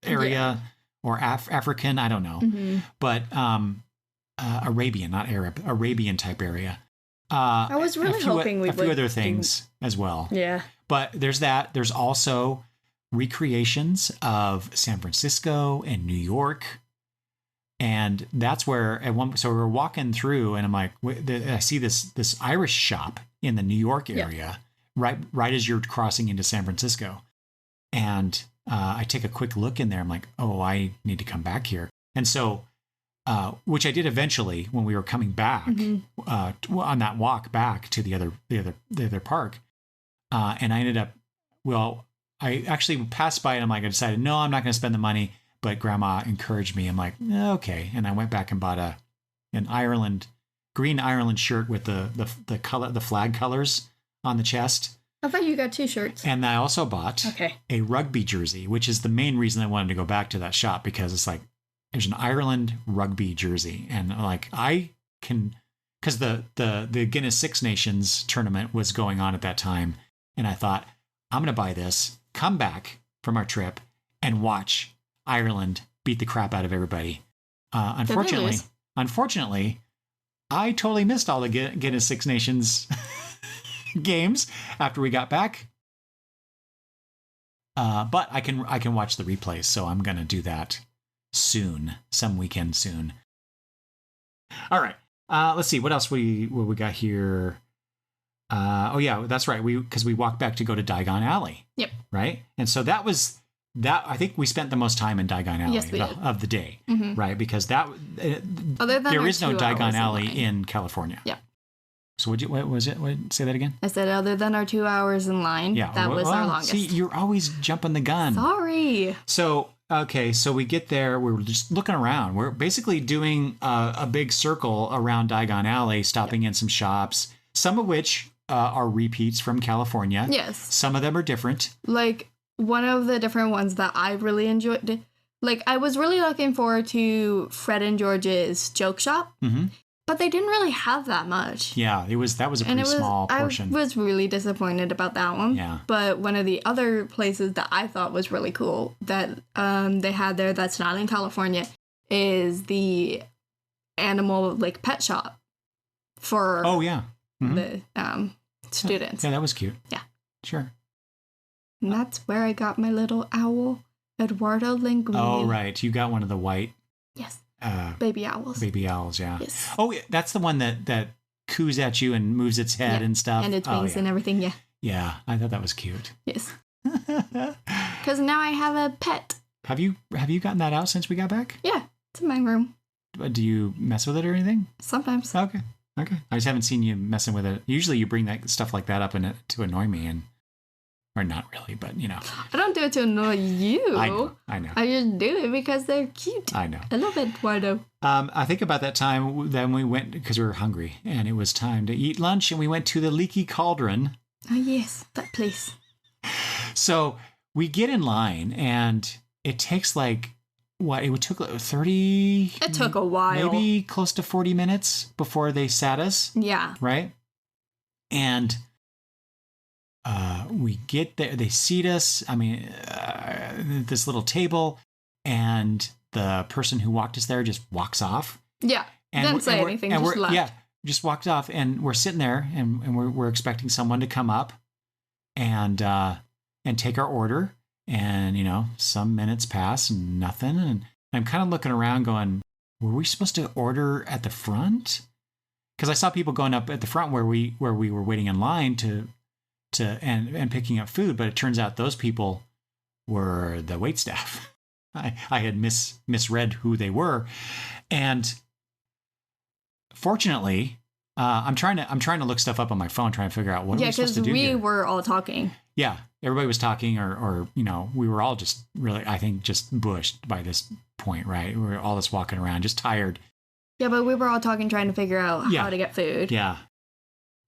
area or African. I don't know, but Arabian, not Arab, Arabian type area. I was really hoping we would. A few other things as well. Yeah. But there's that. There's also recreations of San Francisco and New York. And that's where so we're walking through and I'm like, I see this Irish shop in the New York area, right as you're crossing into San Francisco. And I take a quick look in there. I'm like, oh, I need to come back here. And so, which I did eventually when we were coming back on that walk back to the other park. And I ended up, I actually passed by it. And I decided, no, I'm not going to spend the money. But Grandma encouraged me. I'm like, okay. And I went back and bought an green Ireland shirt with the flag colors on the chest. I thought you got 2 shirts. And I also bought a rugby jersey, which is the main reason I wanted to go back to that shop, because it's like, there's an Ireland rugby jersey. And like, I can, because the Guinness Six Nations tournament was going on at that time. And I thought, I'm going to buy this, come back from our trip, and watch Ireland beat the crap out of everybody. Unfortunately, I totally missed all the Guinness Six Nations games after we got back. But I can watch the replays, so I'm gonna do that soon, some weekend soon. All right, let's see what else what we got here. Oh yeah, that's right. Because we walked back to go to Diagon Alley. Yep. Right, and so that was. I think we spent the most time in Diagon Alley of the day, right? Because there is no Diagon Alley in California. Yeah. So what was it? Say that again. I said other than our 2 hours in line, that was our longest. See, you're always jumping the gun. Sorry. So we get there. We're just looking around. We're basically doing a big circle around Diagon Alley, stopping in some shops, some of which are repeats from California. Yes. Some of them are different. Like, one of the different ones that I really enjoyed, like, I was really looking forward to Fred and George's joke shop, but they didn't really have that much. Yeah, that was a pretty small portion. I was really disappointed about that one. Yeah. But one of the other places that I thought was really cool that they had there that's not in California is the animal, like, pet shop for the students. Yeah, that was cute. Yeah. Sure. And that's where I got my little owl, Eduardo Linguini. Oh, right. You got one of the white... Yes. Baby owls. Baby owls, yeah. Yes. Oh, yeah, that's the one that coos at you and moves its head and stuff. And its wings and everything, yeah. Yeah, I thought that was cute. Yes. Because now I have a pet. Have you gotten that out since we got back? Yeah, it's in my room. Do you mess with it or anything? Sometimes. Okay. I just haven't seen you messing with it. Usually you bring that stuff like that up to annoy me or not really, but you know. I don't do it to annoy you. I know. I just do it because they're cute. I know. I love Eduardo. I think about that time, then we went, because we were hungry, and it was time to eat lunch, and we went to the Leaky Cauldron. Oh, yes, that place. So we get in line, and it takes like, it took 30... It took a while. Maybe close to 40 minutes before they sat us. Yeah. Right? And... we get there, they seat us, this little table, and the person who walked us there just walks off. Yeah, didn't say anything, just left. Yeah, just walked off, and we're sitting there, and we're expecting someone to come up and take our order, and, some minutes pass, and nothing, and I'm kind of looking around going, were we supposed to order at the front? Because I saw people going up at the front where we were waiting in line and picking up food, but it turns out those people were the waitstaff. I had misread who they were, and fortunately, I'm trying to look stuff up on my phone, trying to figure out what we're supposed to do. Yeah, because we were all talking. Yeah, everybody was talking, or we were all just really, I think, just bushed by this point, right? We were all just walking around, just tired. Yeah, but we were all talking, trying to figure out how to get food. Yeah.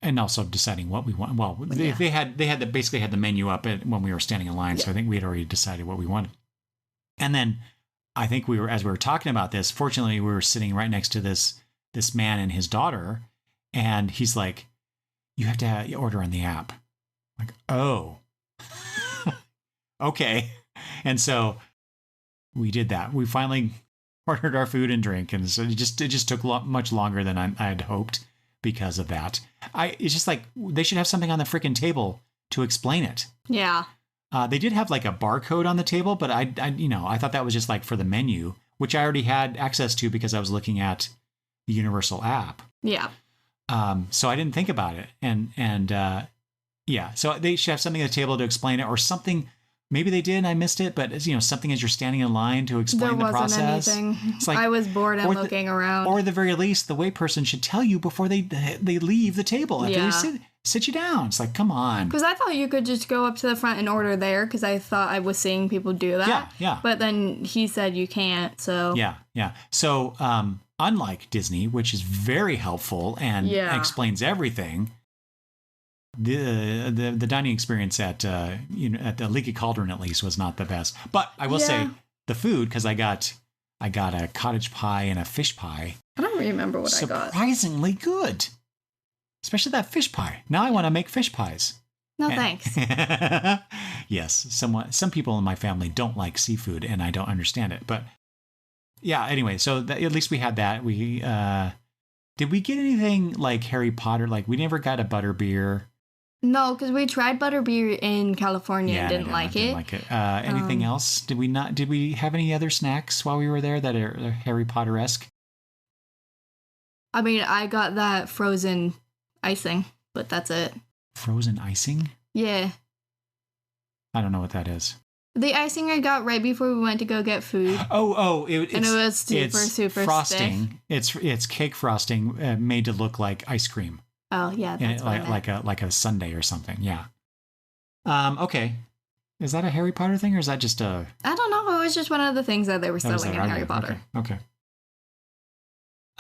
And also deciding what we want. Well, they basically had the menu up when we were standing in line, so I think we had already decided what we wanted. And then I think as we were talking about this, fortunately, we were sitting right next to this man and his daughter, and he's like, "You have to order on the app." I'm like, oh, okay. And so we did that. We finally ordered our food and drink, and so it just took much longer than I had hoped. Because of that, it's just like they should have something on the freaking table to explain it. Yeah. They did have like a barcode on the table, but I thought that was just like for the menu, which I already had access to because I was looking at the Universal app. Yeah. So I didn't think about it, and so they should have something at the table to explain it, or something maybe they did and I missed it, but something as you're standing in line to explain the process. There wasn't anything. It's like, I was bored and looking around. Or at the very least, the wait person should tell you before they leave the table. After they sit you down. It's like, come on. Because I thought you could just go up to the front and order there, because I thought I was seeing people do that. Yeah. But then he said you can't, so... Yeah. So, unlike Disney, which is very helpful and explains everything, the dining experience at the Leaky Cauldron, at least, was not the best. But I will say, the food, because I got a cottage pie and a fish pie. I don't remember what I got. Surprisingly good. Especially that fish pie. Now I want to make fish pies. No, thanks. Yes, some people in my family don't like seafood, and I don't understand it. But yeah, anyway, so at least we had that. We did we get anything like Harry Potter? Like, we never got a butterbeer. No, because we tried butterbeer in California and didn't like it. Anything else? Did we have any other snacks while we were there that are Harry Potter-esque? I mean, I got that frozen icing, but that's it. Frozen icing? Yeah. I don't know what that is. The icing I got right before we went to go get food. It was super frosting. stiff. It's cake frosting made to look like ice cream. Oh yeah, that's like a sundae or something. Yeah. Okay. Is that a Harry Potter thing, or is that just a? I don't know. It was just one of the things that they were selling in Harry Potter. Okay.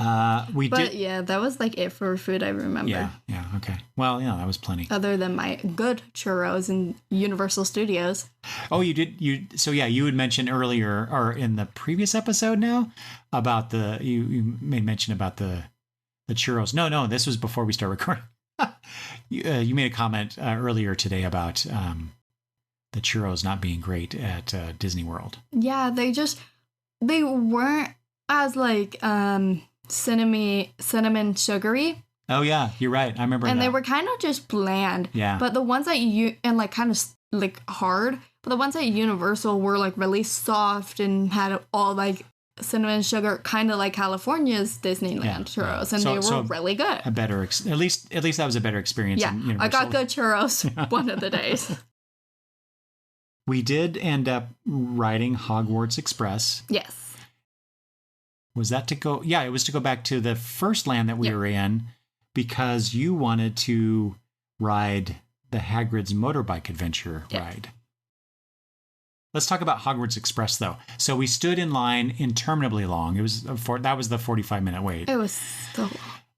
Yeah, that was like it for food, I remember. Yeah, okay. Well, that was plenty. Other than my good churros in Universal Studios. Oh, you did? You had mentioned earlier, or in the previous episode now, about you made mention about the churros. No, this was before we start recording. You made a comment earlier today about the churros not being great at Disney World. Yeah, they weren't as like... cinnamon sugary. Oh yeah, you're right. I remember. And they were kind of just bland. Yeah. But the ones that kind of like hard. But the ones at Universal were like really soft and had all like cinnamon sugar, kind of like California's Disneyland churros, and they were really good. At least that was a better experience. Yeah, in Universal. I got good churros one of the days. We did end up riding Hogwarts Express. Yes. Was that to go? Yeah, it was to go back to the first land that we were in, because you wanted to ride the Hagrid's motorbike adventure ride. Let's talk about Hogwarts Express, though. So we stood in line interminably long. That was the 45-minute wait. It was so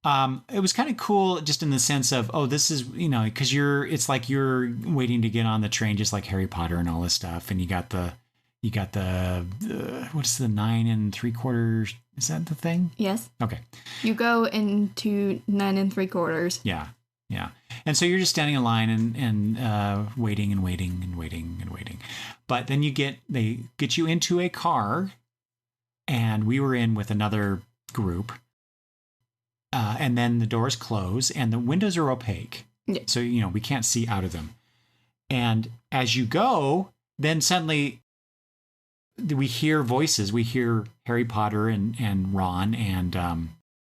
long. It was kind of cool, just in the sense of, this is, because it's like you're waiting to get on the train, just like Harry Potter and all this stuff, and you got the what is the 9 3/4? Is that the thing? Yes. Okay. You go into 9 3/4. Yeah. And so you're just standing in line and waiting and waiting and waiting and waiting. But then they get you into a car, and we were in with another group. And then the doors close and the windows are opaque. Yeah. So, we can't see out of them. And as you go, then suddenly we hear voices. We hear Harry Potter and Ron and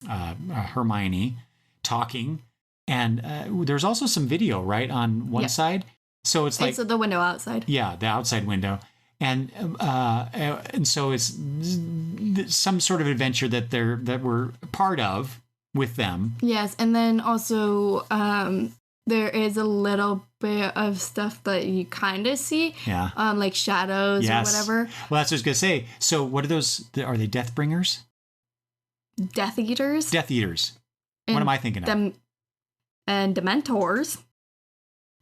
Hermione talking. And there's also some video, right, on one side. So it's like... It's the window outside. Yeah, the outside window. And so it's some sort of adventure that we're part of with them. Yes, and then also there is a little bit of stuff that you kind of see. Yeah. Like shadows or whatever. Well, that's what I was going to say. So what are those? Are they death bringers? Death eaters? Death eaters. What am I thinking of? And Dementors.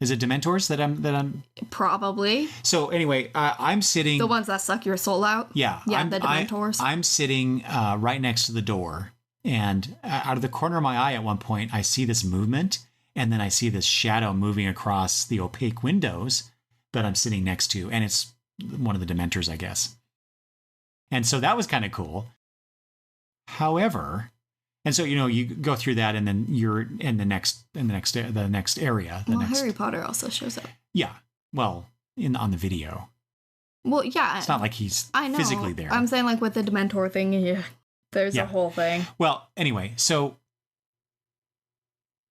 Is it Dementors that I'm... Probably. So anyway, I'm sitting... The ones that suck your soul out? Yeah. Yeah, the Dementors. I'm sitting right next to the door. And out of the corner of my eye at one point, I see this movement. And then I see this shadow moving across the opaque windows that I'm sitting next to. And it's one of the Dementors, I guess. And so that was kind of cool. However... And so, you go through that, and then you're in the next area. Harry Potter also shows up. Yeah. Well, on the video. Well, yeah. It's not like he's physically there. I'm saying, like, with the Dementor thing, there's a whole thing. Well, anyway, so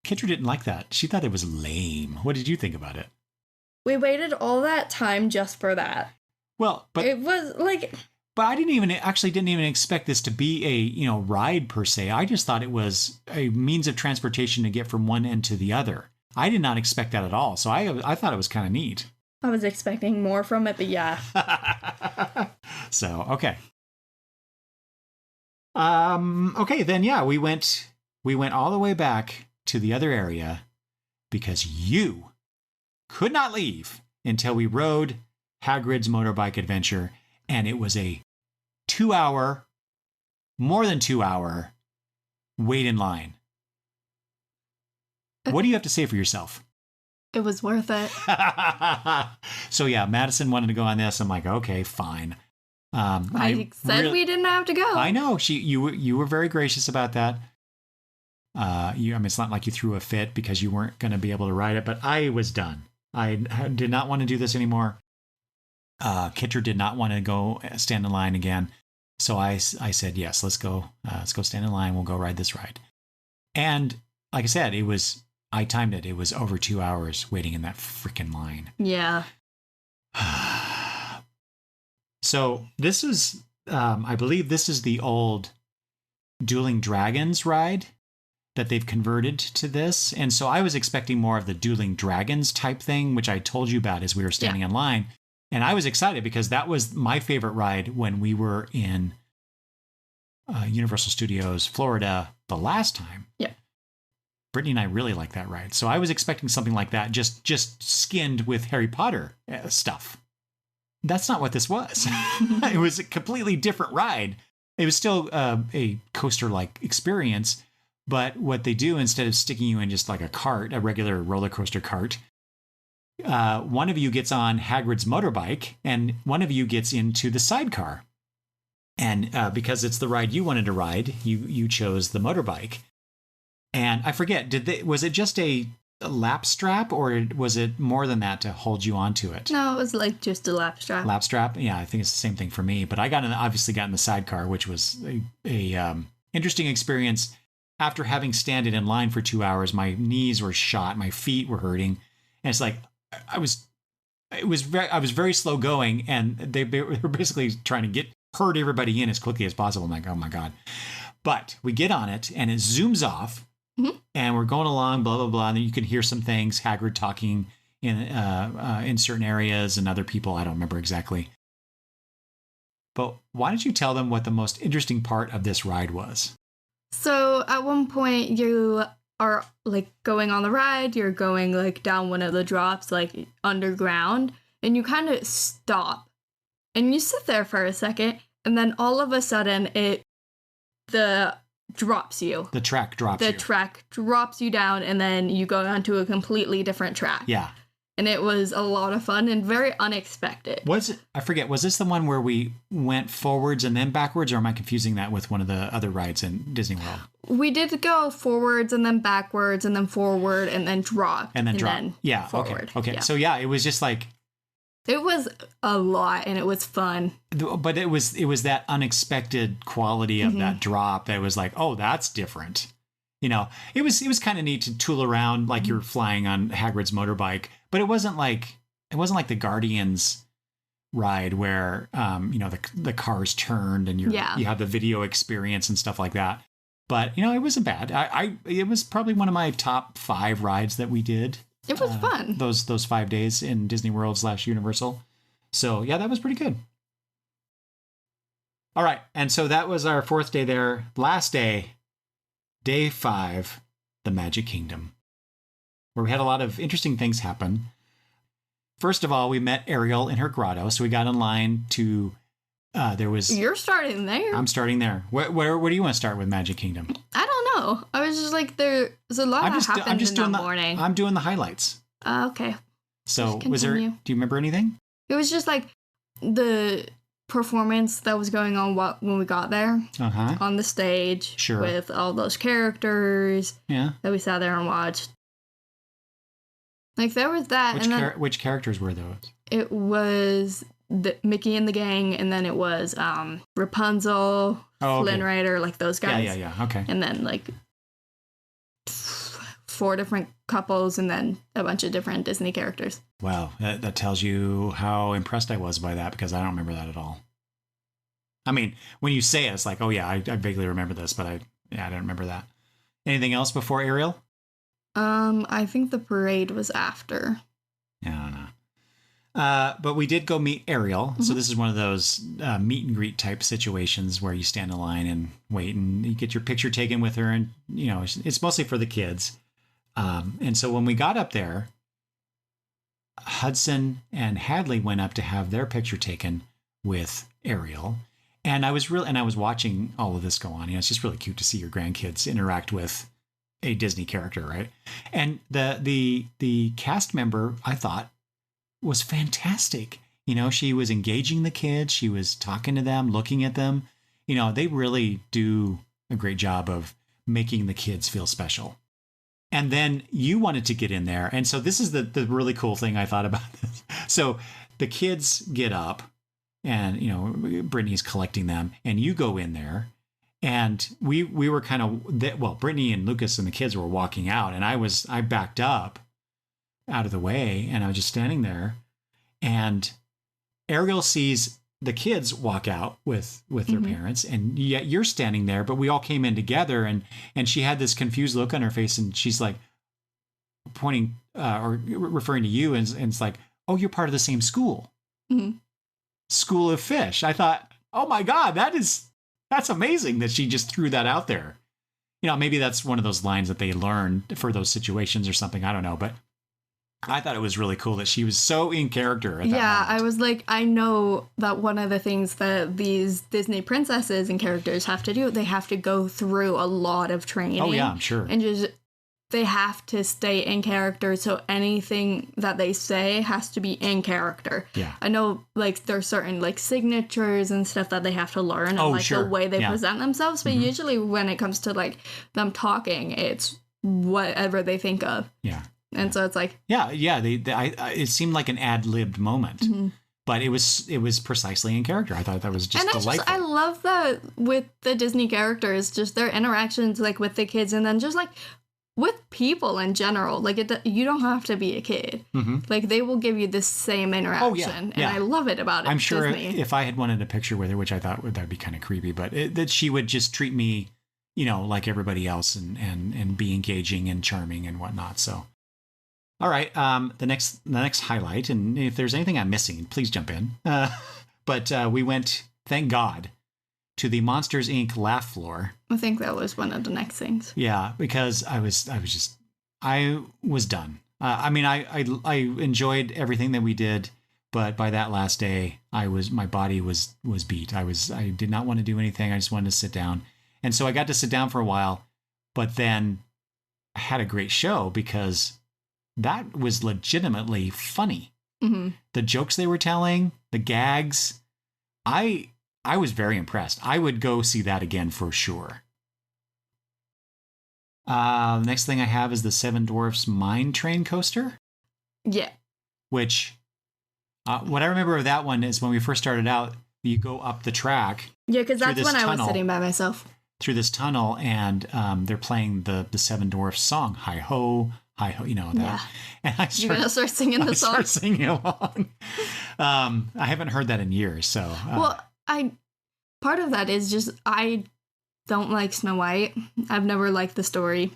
Kendra didn't like that. She thought it was lame. What did you think about it? We waited all that time just for that. Well, but it was like... But I didn't even expect this to be a, ride per se. I just thought it was a means of transportation to get from one end to the other. I did not expect that at all. So I thought it was kind of neat. I was expecting more from it, but yeah. So, okay. Okay, then yeah, we went all the way back to the other area because you could not leave until we rode Hagrid's motorbike adventure, and it was a 2-hour, more than 2-hour wait in line. What do you have to say for yourself? It was worth it. So yeah, Madison wanted to go on this. I'm like, okay, fine. I said we didn't have to go. I know. You were very gracious about that. It's not like you threw a fit because you weren't going to be able to ride it, but I was done. I did not want to do this anymore. Kitter did not want to go stand in line again. So I said, yes, let's go stand in line. We'll go ride this ride. And like I said, I timed it. It was over 2 hours waiting in that freaking line. Yeah. So this is, I believe this is the old Dueling Dragons ride that they've converted to this. And so I was expecting more of the Dueling Dragons type thing, which I told you about as we were standing in line. And I was excited because that was my favorite ride when we were in Universal Studios, Florida, the last time. Yeah. Brittany and I really like that ride. So I was expecting something like that, just skinned with Harry Potter stuff. That's not what this was. It was a completely different ride. It was still a coaster-like experience, but what they do, instead of sticking you in just like a cart, a regular roller coaster cart, one of you gets on Hagrid's motorbike and one of you gets into the sidecar. And because it's the ride you wanted to ride, you chose the motorbike. And I forget, was it just a lap strap or was it more than that to hold you onto it? No, it was like just a lap strap. Lap strap? Yeah, I think it's the same thing for me. But I obviously got in the sidecar, which was a interesting experience. After having standed in line for 2 hours, my knees were shot, my feet were hurting. And it's like, I was very slow going, and they were basically trying to herd everybody in as quickly as possible. I'm like, oh my God. But we get on it and it zooms off. Mm-hmm. And we're going along, blah, blah, blah. And then you can hear some things, Hagrid talking in certain areas and other people. I don't remember exactly. But why don't you tell them what the most interesting part of this ride was? So at one point you are like going on the ride. You're going like down one of the drops, like underground. And you kind of stop. And you sit there for a second. And then all of a sudden drops you. The track drops you. The track drops you down, and then you go onto a completely different track. Yeah. And it was a lot of fun and very unexpected. I forget, was this the one where we went forwards and then backwards, or am I confusing that with one of the other rides in Disney World? We did go forwards and then backwards and then forward and then drop. And then drop. Yeah, forward. Okay. Yeah. So yeah, it was just like... It was a lot, and it was fun. But it was that unexpected quality of that drop that was like, oh, that's different. It was kind of neat to tool around like you're flying on Hagrid's motorbike, but it wasn't like the Guardians ride where the cars turned and you have the video experience and stuff like that. But it wasn't bad. It was probably one of my top 5 rides that we did. It was fun. Those 5 days in Disney World / Universal. So yeah, that was pretty good. All right. And so that was our 4th day there. Last day, day 5, the Magic Kingdom, where we had a lot of interesting things happen. First of all, we met Ariel in her grotto. So we got in line to, You're starting there. I'm starting there. Where do you want to start with Magic Kingdom? I don't know. I was just like, there's a lot that happened in that morning. I'm doing the highlights. Okay. So do you remember anything? It was just like the performance that was going on when we got there on the stage. Sure. With all those characters that we sat there and watched. Like there was that. Which characters were those? It was Mickey and the gang, and then it was Rapunzel, Flynn Rider, like those guys. Yeah. Okay. And then like 4 different couples and then a bunch of different Disney characters. Wow, that tells you how impressed I was by that, because I don't remember that at all. I mean, when you say it, it's like, oh yeah, I vaguely remember this, but I don't remember that. Anything else before Ariel? I think the parade was after. Yeah, I don't know. But we did go meet Ariel. Mm-hmm. So this is one of those meet and greet type situations where you stand in line and wait and you get your picture taken with her. And, you know, it's mostly for the kids. And so when we got up there, Hudson and Hadley went up to have their picture taken with Ariel. And I was watching all of this go on. You know, it's just really cute to see your grandkids interact with a Disney character, right? And the cast member, I thought, was fantastic. You know, she was engaging the kids. She was talking to them, looking at them. You know, they really do a great job of making the kids feel special. And then you wanted to get in there. And so this is the really cool thing I thought about this. So the kids get up and, you know, Brittany's collecting them and you go in there. And we were kind of, Brittany and Lucas and the kids were walking out and I backed up out of the way and I was just standing there, and Ariel sees the kids walk out with their parents, and yet you're standing there, but we all came in together, and she had this confused look on her face, and she's like pointing or referring to you, and it's like, oh, you're part of the same school. School of Fish. I thought, oh my God, that's amazing that she just threw that out there. You know, maybe that's one of those lines that they learned for those situations or something. I don't know, but I thought it was really cool that she was so in character at that moment. I was like, I know that one of the things that these Disney princesses and characters have to do, they have to go through a lot of training. Oh, yeah, I'm sure. And they have to stay in character, so anything that they say has to be in character. Yeah. I know, like, there's certain, like, signatures and stuff that they have to learn, and, like, the way they present themselves, but usually when it comes to, like, them talking, it's whatever they think of. Yeah. And so it's like... it seemed like an ad-libbed moment. But it was precisely in character. I thought that was just delightful. I love that with the Disney characters, just their interactions, like, with the kids, and then just, like, with people in general. Like, you don't have to be a kid. Like, they will give you the same interaction. And I love it about it. I'm sure Disney. If I had wanted a picture with her, which I thought that would be kind of creepy, but that she would just treat me, you know, like everybody else and be engaging and charming and whatnot. So... All right, the next highlight, and if there's anything I'm missing, please jump in. But we went, thank God, to the Monsters, Inc. laugh floor. I think that was one of the next things. Yeah, because I was done. I mean, I enjoyed everything that we did, but by that last day, my body was beat. I did not want to do anything. I just wanted to sit down, and so I got to sit down for a while, but then I had a great show because that was legitimately funny. The jokes they were telling, the gags, I was very impressed. I would go see that again for sure. The next thing I have is the Seven Dwarfs Mine Train coaster. Yeah. Which, what I remember of that one is when we first started out, you go up the track. Yeah, because that's when I was sitting by myself. Through this tunnel, and they're playing the Seven Dwarfs song, Hi Ho, Hi Ho, you know that. Yeah. And you're going to start singing the song? I start singing along. I haven't heard that in years, so. Part of that is just, I don't like Snow White. I've never liked the story.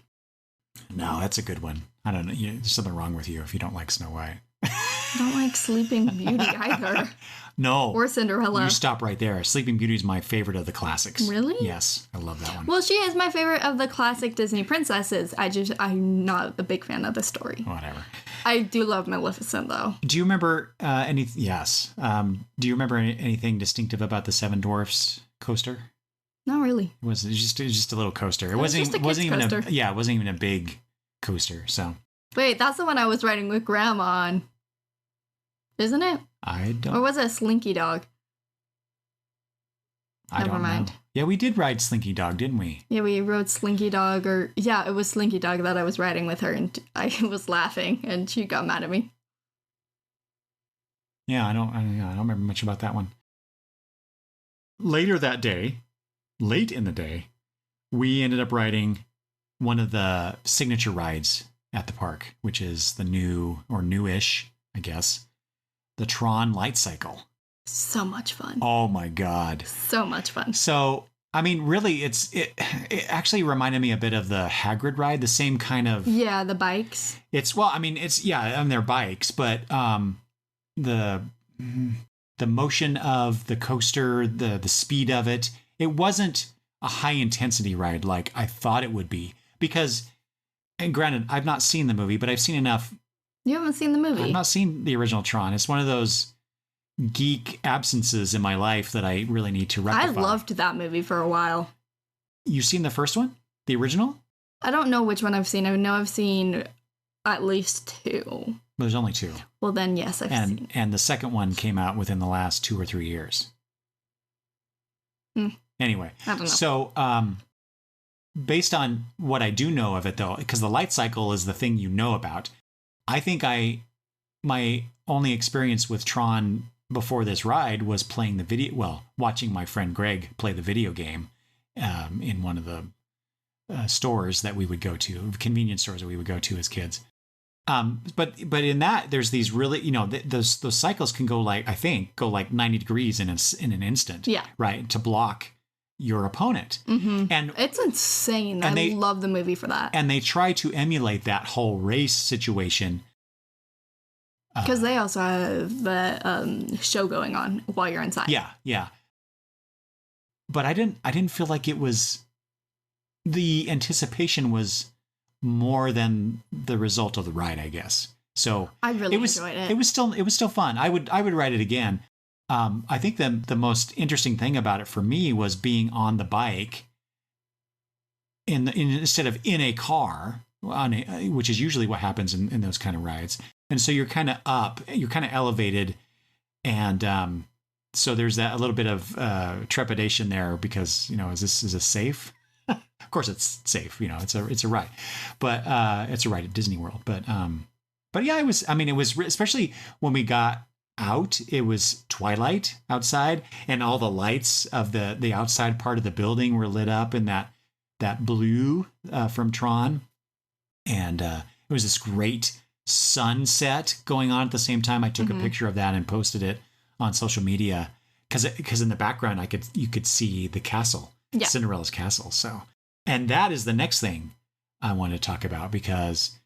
No, that's a good one. I don't know. There's something wrong with you if you don't like Snow White. I don't like Sleeping Beauty either. No. Or Cinderella. You stop right there. Sleeping Beauty is my favorite of the classics. Really? Yes, I love that one. Well, she is my favorite of the classic Disney princesses. I'm not a big fan of the story. Whatever. I do love Maleficent, though. Do you remember Yes. Do you remember anything distinctive about the Seven Dwarfs coaster? Not really. It was just a little coaster. It wasn't even a big coaster. So. Wait, that's the one I was riding with Grandma on. Isn't it? I don't. Or was it a Slinky Dog? Never mind. Know. Yeah, we did ride Slinky Dog, didn't we? Yeah, we rode Slinky Dog, it was Slinky Dog that I was riding with her, and I was laughing, and she got mad at me. Yeah, I don't remember much about that one. Late in the day, we ended up riding one of the signature rides at the park, which is the new or newish, I guess, the Tron Light Cycle. So much fun. Oh my God. So much fun. So, I mean, really, it actually reminded me a bit of the Hagrid ride, the same kind of. Yeah, the bikes. They're bikes, but the motion of the coaster, the speed of it, it wasn't a high intensity ride like I thought it would be. Because, and granted, I've not seen the movie, but I've seen enough. You haven't seen the movie? I've not seen the original Tron. It's one of those geek absences in my life that I really need to rectify. I loved that movie for a while. You've seen the first one? The original? I don't know which one I've seen. I know I've seen at least 2. There's only 2. Well, then, yes, I've seen. And the second one came out within the last 2 or 3 years. Anyway, I don't know. So, based on what I do know of it, though, because the light cycle is the thing you know about, I think my only experience with Tron before this ride was playing the video. Well, watching my friend Greg play the video game in one of the stores that we would go to, convenience stores that we would go to as kids. But in that, there's these really, those cycles can go like 90 degrees in an instant. Yeah. Right. To block your opponent. Mm-hmm. And it's insane. I love the movie for that. And they try to emulate that whole race situation. Because they also have the show going on while you're inside. Yeah. Yeah. But I didn't feel like it was, the anticipation was more than the result of the ride, I guess. So I really enjoyed it. It was still fun. I would ride it again. I think the most interesting thing about it for me was being on the bike instead of in a car, which is usually what happens in those kind of rides. And so you're kind of up, you're kind of elevated, and so there's that a little bit of trepidation there because is this safe? Of course it's safe. It's a ride, but it's a ride at Disney World. But yeah, it was especially when we got out, it was twilight outside, and all the lights of the outside part of the building were lit up in that blue from Tron, and it was this great sunset going on at the same time. I took a picture of that and posted it on social media because in the background you could see the castle, Cinderella's castle. So, and that is the next thing I want to talk about, because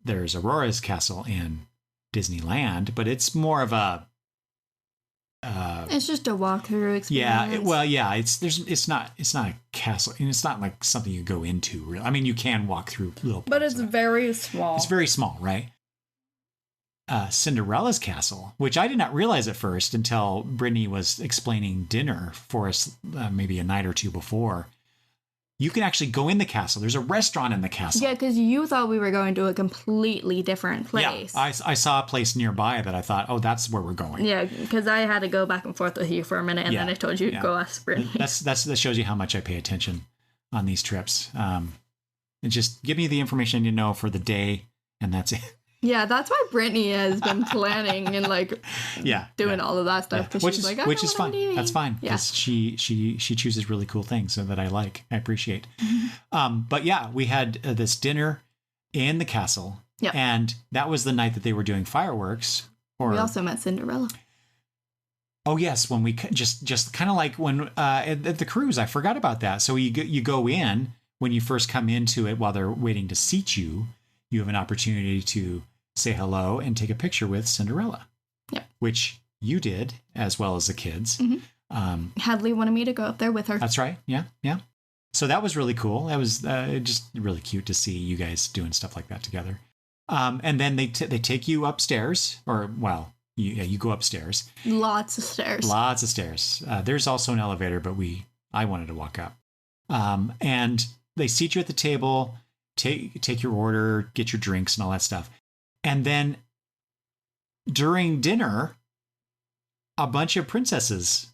there's Aurora's castle in Disneyland, but it's more of a it's just a walkthrough experience. It's not a castle, and it's not like something you go into really. I mean, you can walk through little parts, but it's very small. It's very small, right? Cinderella's castle, which I did not realize at first until Brittany was explaining dinner for us maybe a night or two before. You can actually go in the castle. There's a restaurant in the castle. Yeah, because you thought we were going to a completely different place. Yeah, I saw a place nearby that I thought, oh, that's where we're going. Yeah, because I had to go back and forth with you for a minute, and then I told you to go ask Brittany. That shows you how much I pay attention on these trips. And just give me the information you know for the day, and that's it. Yeah, that's why Brittany has been planning and doing all of that stuff. Yeah. Which is fine. That's fine. Yeah. She chooses really cool things that I like. I appreciate. But yeah, we had this dinner in the castle, and that was the night that they were doing fireworks. We also met Cinderella. Oh yes, when we just kind of like when at the cruise, I forgot about that. So you go in when you first come into it while they're waiting to seat you. You have an opportunity to say hello and take a picture with Cinderella, which you did as well as the kids. Hadley wanted me to go up there with her. That's right. Yeah. So that was really cool. That was just really cute to see you guys doing stuff like that together. And then they take you upstairs, you go upstairs. Lots of stairs. There's also an elevator, but I wanted to walk up. And they seat you at the table. Take your order, get your drinks and all that stuff. And then during dinner, a bunch of princesses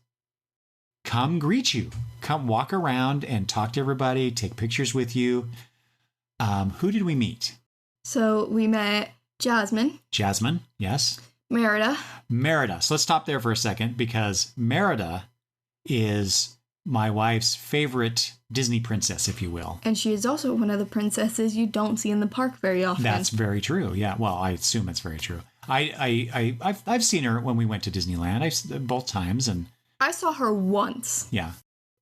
come greet you, come walk around and talk to everybody, take pictures with you. Who did we meet? So we met Jasmine. Jasmine, yes. Merida. So let's stop there for a second, because Merida is my wife's favorite Disney princess, if you will. And she is also one of the princesses you don't see in the park very often. That's very true. Yeah. Well, I assume it's very true. I've seen her when we went to Disneyland. Both times, and I saw her once. Yeah.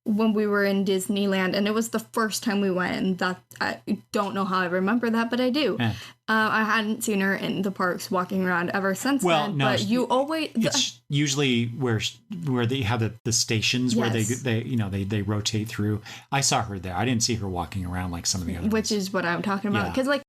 When we were in Disneyland, and it was the first time we went, and that I don't know how I remember that, but I do. Yeah. I hadn't seen her in the parks walking around ever since then. No, but you always it's usually where they have the stations where they rotate through. I saw her there. I didn't see her walking around like some of the other which ones. is what I'm talking about. Yeah. Because like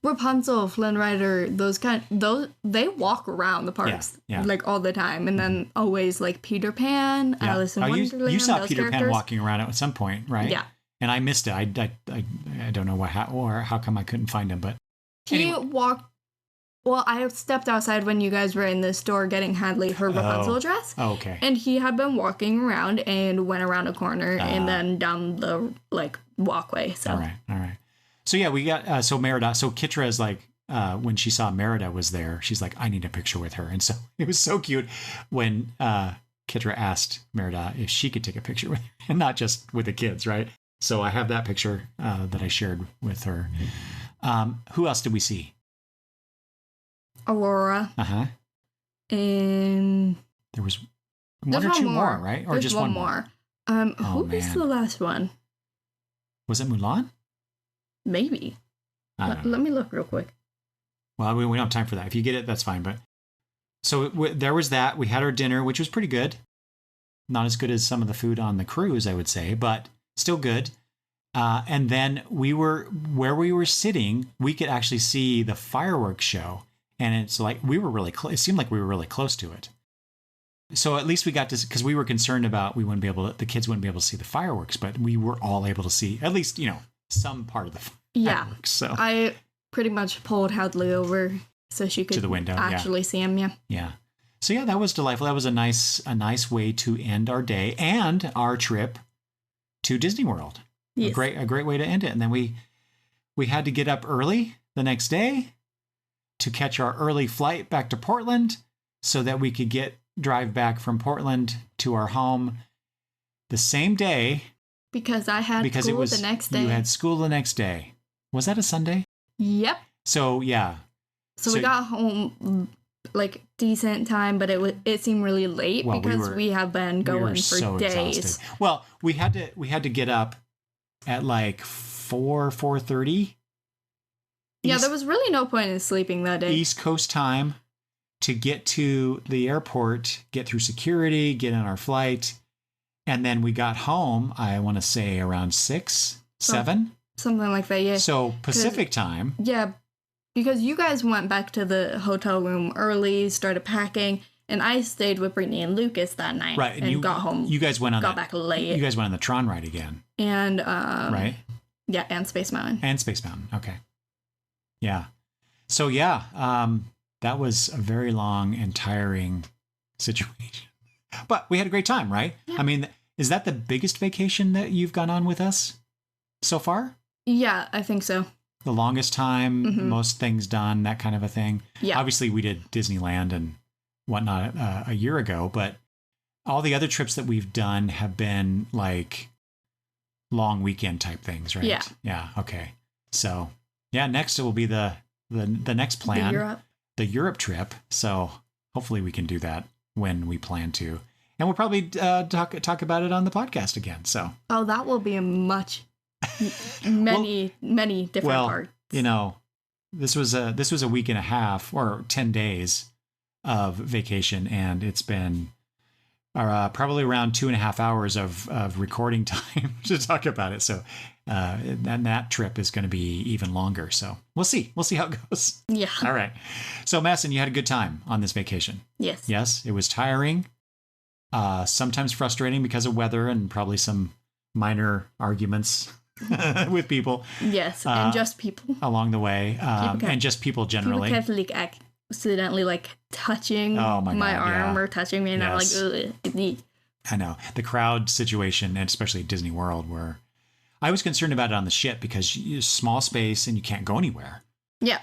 Rapunzel, Flynn Rider, those they walk around the parks like all the time, and then always like Peter Pan, Alice in Wonderland. You saw those Peter characters. Pan walking around at some point, right? Yeah. And I missed it. I don't know how come I couldn't find him, but he walked. Well, I stepped outside when you guys were in the store getting Hadley her Rapunzel dress. Oh, okay. And he had been walking around and went around a corner and then down the walkway. So all right. So yeah, we got so Merida. So Kitra is like when she saw Merida was there, she's like, I need a picture with her. And so it was so cute when Kitra asked Merida if she could take a picture with her, and not just with the kids, right? So I have that picture that I shared with her. Who else did we see? Aurora. And there was one or two more, right? Or There's just one more? Who was the last one? Was it Mulan? Maybe. Let me look real quick. Well, we don't have time for that. If you get it, that's fine. But so there was that. We had our dinner, which was pretty good. Not as good as some of the food on the cruise, I would say, but still good. And then where we were sitting, we could actually see the fireworks show. And it's like we were really close. It seemed like we were really close to it. So at least we got to, because we were concerned about the kids wouldn't be able to see the fireworks, but we were all able to see at least, some part of the fireworks. So I pretty much pulled Hadley over so she could to the window, actually see him. Yeah. So yeah, that was delightful. That was a nice way to end our day and our trip to Disney World. Yes. A great way to end it. And then we had to get up early the next day to catch our early flight back to Portland so that we could drive back from Portland to our home the same day. Because I had school the next day. You had school the next day. Was that a Sunday? Yep. So yeah. So we got home decent time, but it seemed really late because we have been going for days. Exhausted. Well, we had to get up at 4:30. Yeah, there was really no point in sleeping that day. East Coast time to get to the airport, get through security, get on our flight. And then we got home, I want to say around 6, 7. Something like that, yeah. So Pacific time. Yeah, because you guys went back to the hotel room early, started packing, and I stayed with Brittany and Lucas that night. Right, and you got home. You guys got back late. You guys went on the Tron ride again. And right? Yeah, and Space Mountain. Okay. Yeah. So yeah, that was a very long and tiring situation. But we had a great time, right? Yeah. I mean, is that the biggest vacation that you've gone on with us so far? Yeah, I think so. The longest time, most things done, that kind of a thing. Yeah. Obviously, we did Disneyland and whatnot a year ago, but all the other trips that we've done have been long weekend type things, right? Yeah. Yeah. Okay. So yeah, next it will be the next plan, the Europe trip. So hopefully we can do that when we plan to, and we'll probably talk about it on the podcast again. So that will be a many different parts. This was a week and a half or 10 days of vacation, and it's been probably around 2.5 hours of recording time to talk about it. So and that trip is going to be even longer. So we'll see how it goes. Yeah. All right. So Masson, you had a good time on this vacation. Yes. Yes. It was tiring, sometimes frustrating because of weather and probably some minor arguments with people. Yes. And just people along the way. And just people generally. People kept accidentally touching my arm or touching me, and yes. I'm ugh. I know the crowd situation, and especially at Disney World, where I was concerned about it on the ship because small space and you can't go anywhere. Yeah.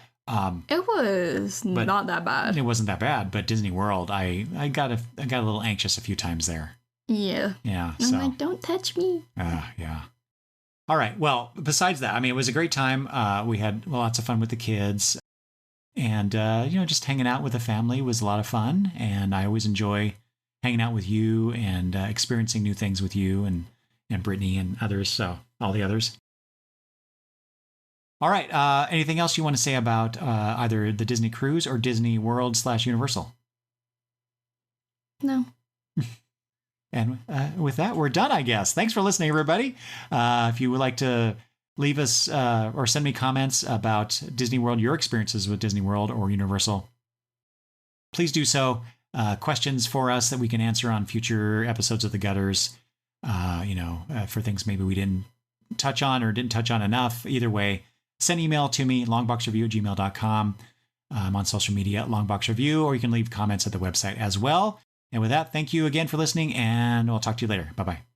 It was not that bad. It wasn't that bad, but Disney World, I got a little anxious a few times there. Yeah. Yeah. I'm like, don't touch me. Yeah. All right. Well, besides that, I mean, it was a great time. We had lots of fun with the kids, and just hanging out with the family was a lot of fun. And I always enjoy hanging out with you and experiencing new things with you and Brittany and others. So all the others. All right. Anything else you want to say about either the Disney cruise or Disney World / Universal? No. And with that, we're done, I guess. Thanks for listening, everybody. If you would like to leave us or send me comments about Disney World, your experiences with Disney World or Universal, please do so. Questions for us that we can answer on future episodes of The Gutters, for things maybe we didn't touch on or didn't touch on enough. Either way, send email to me, longboxreview@gmail.com. I'm on social media at longboxreview, or you can leave comments at the website as well. And with that, thank you again for listening, and I'll talk to you later. Bye-bye.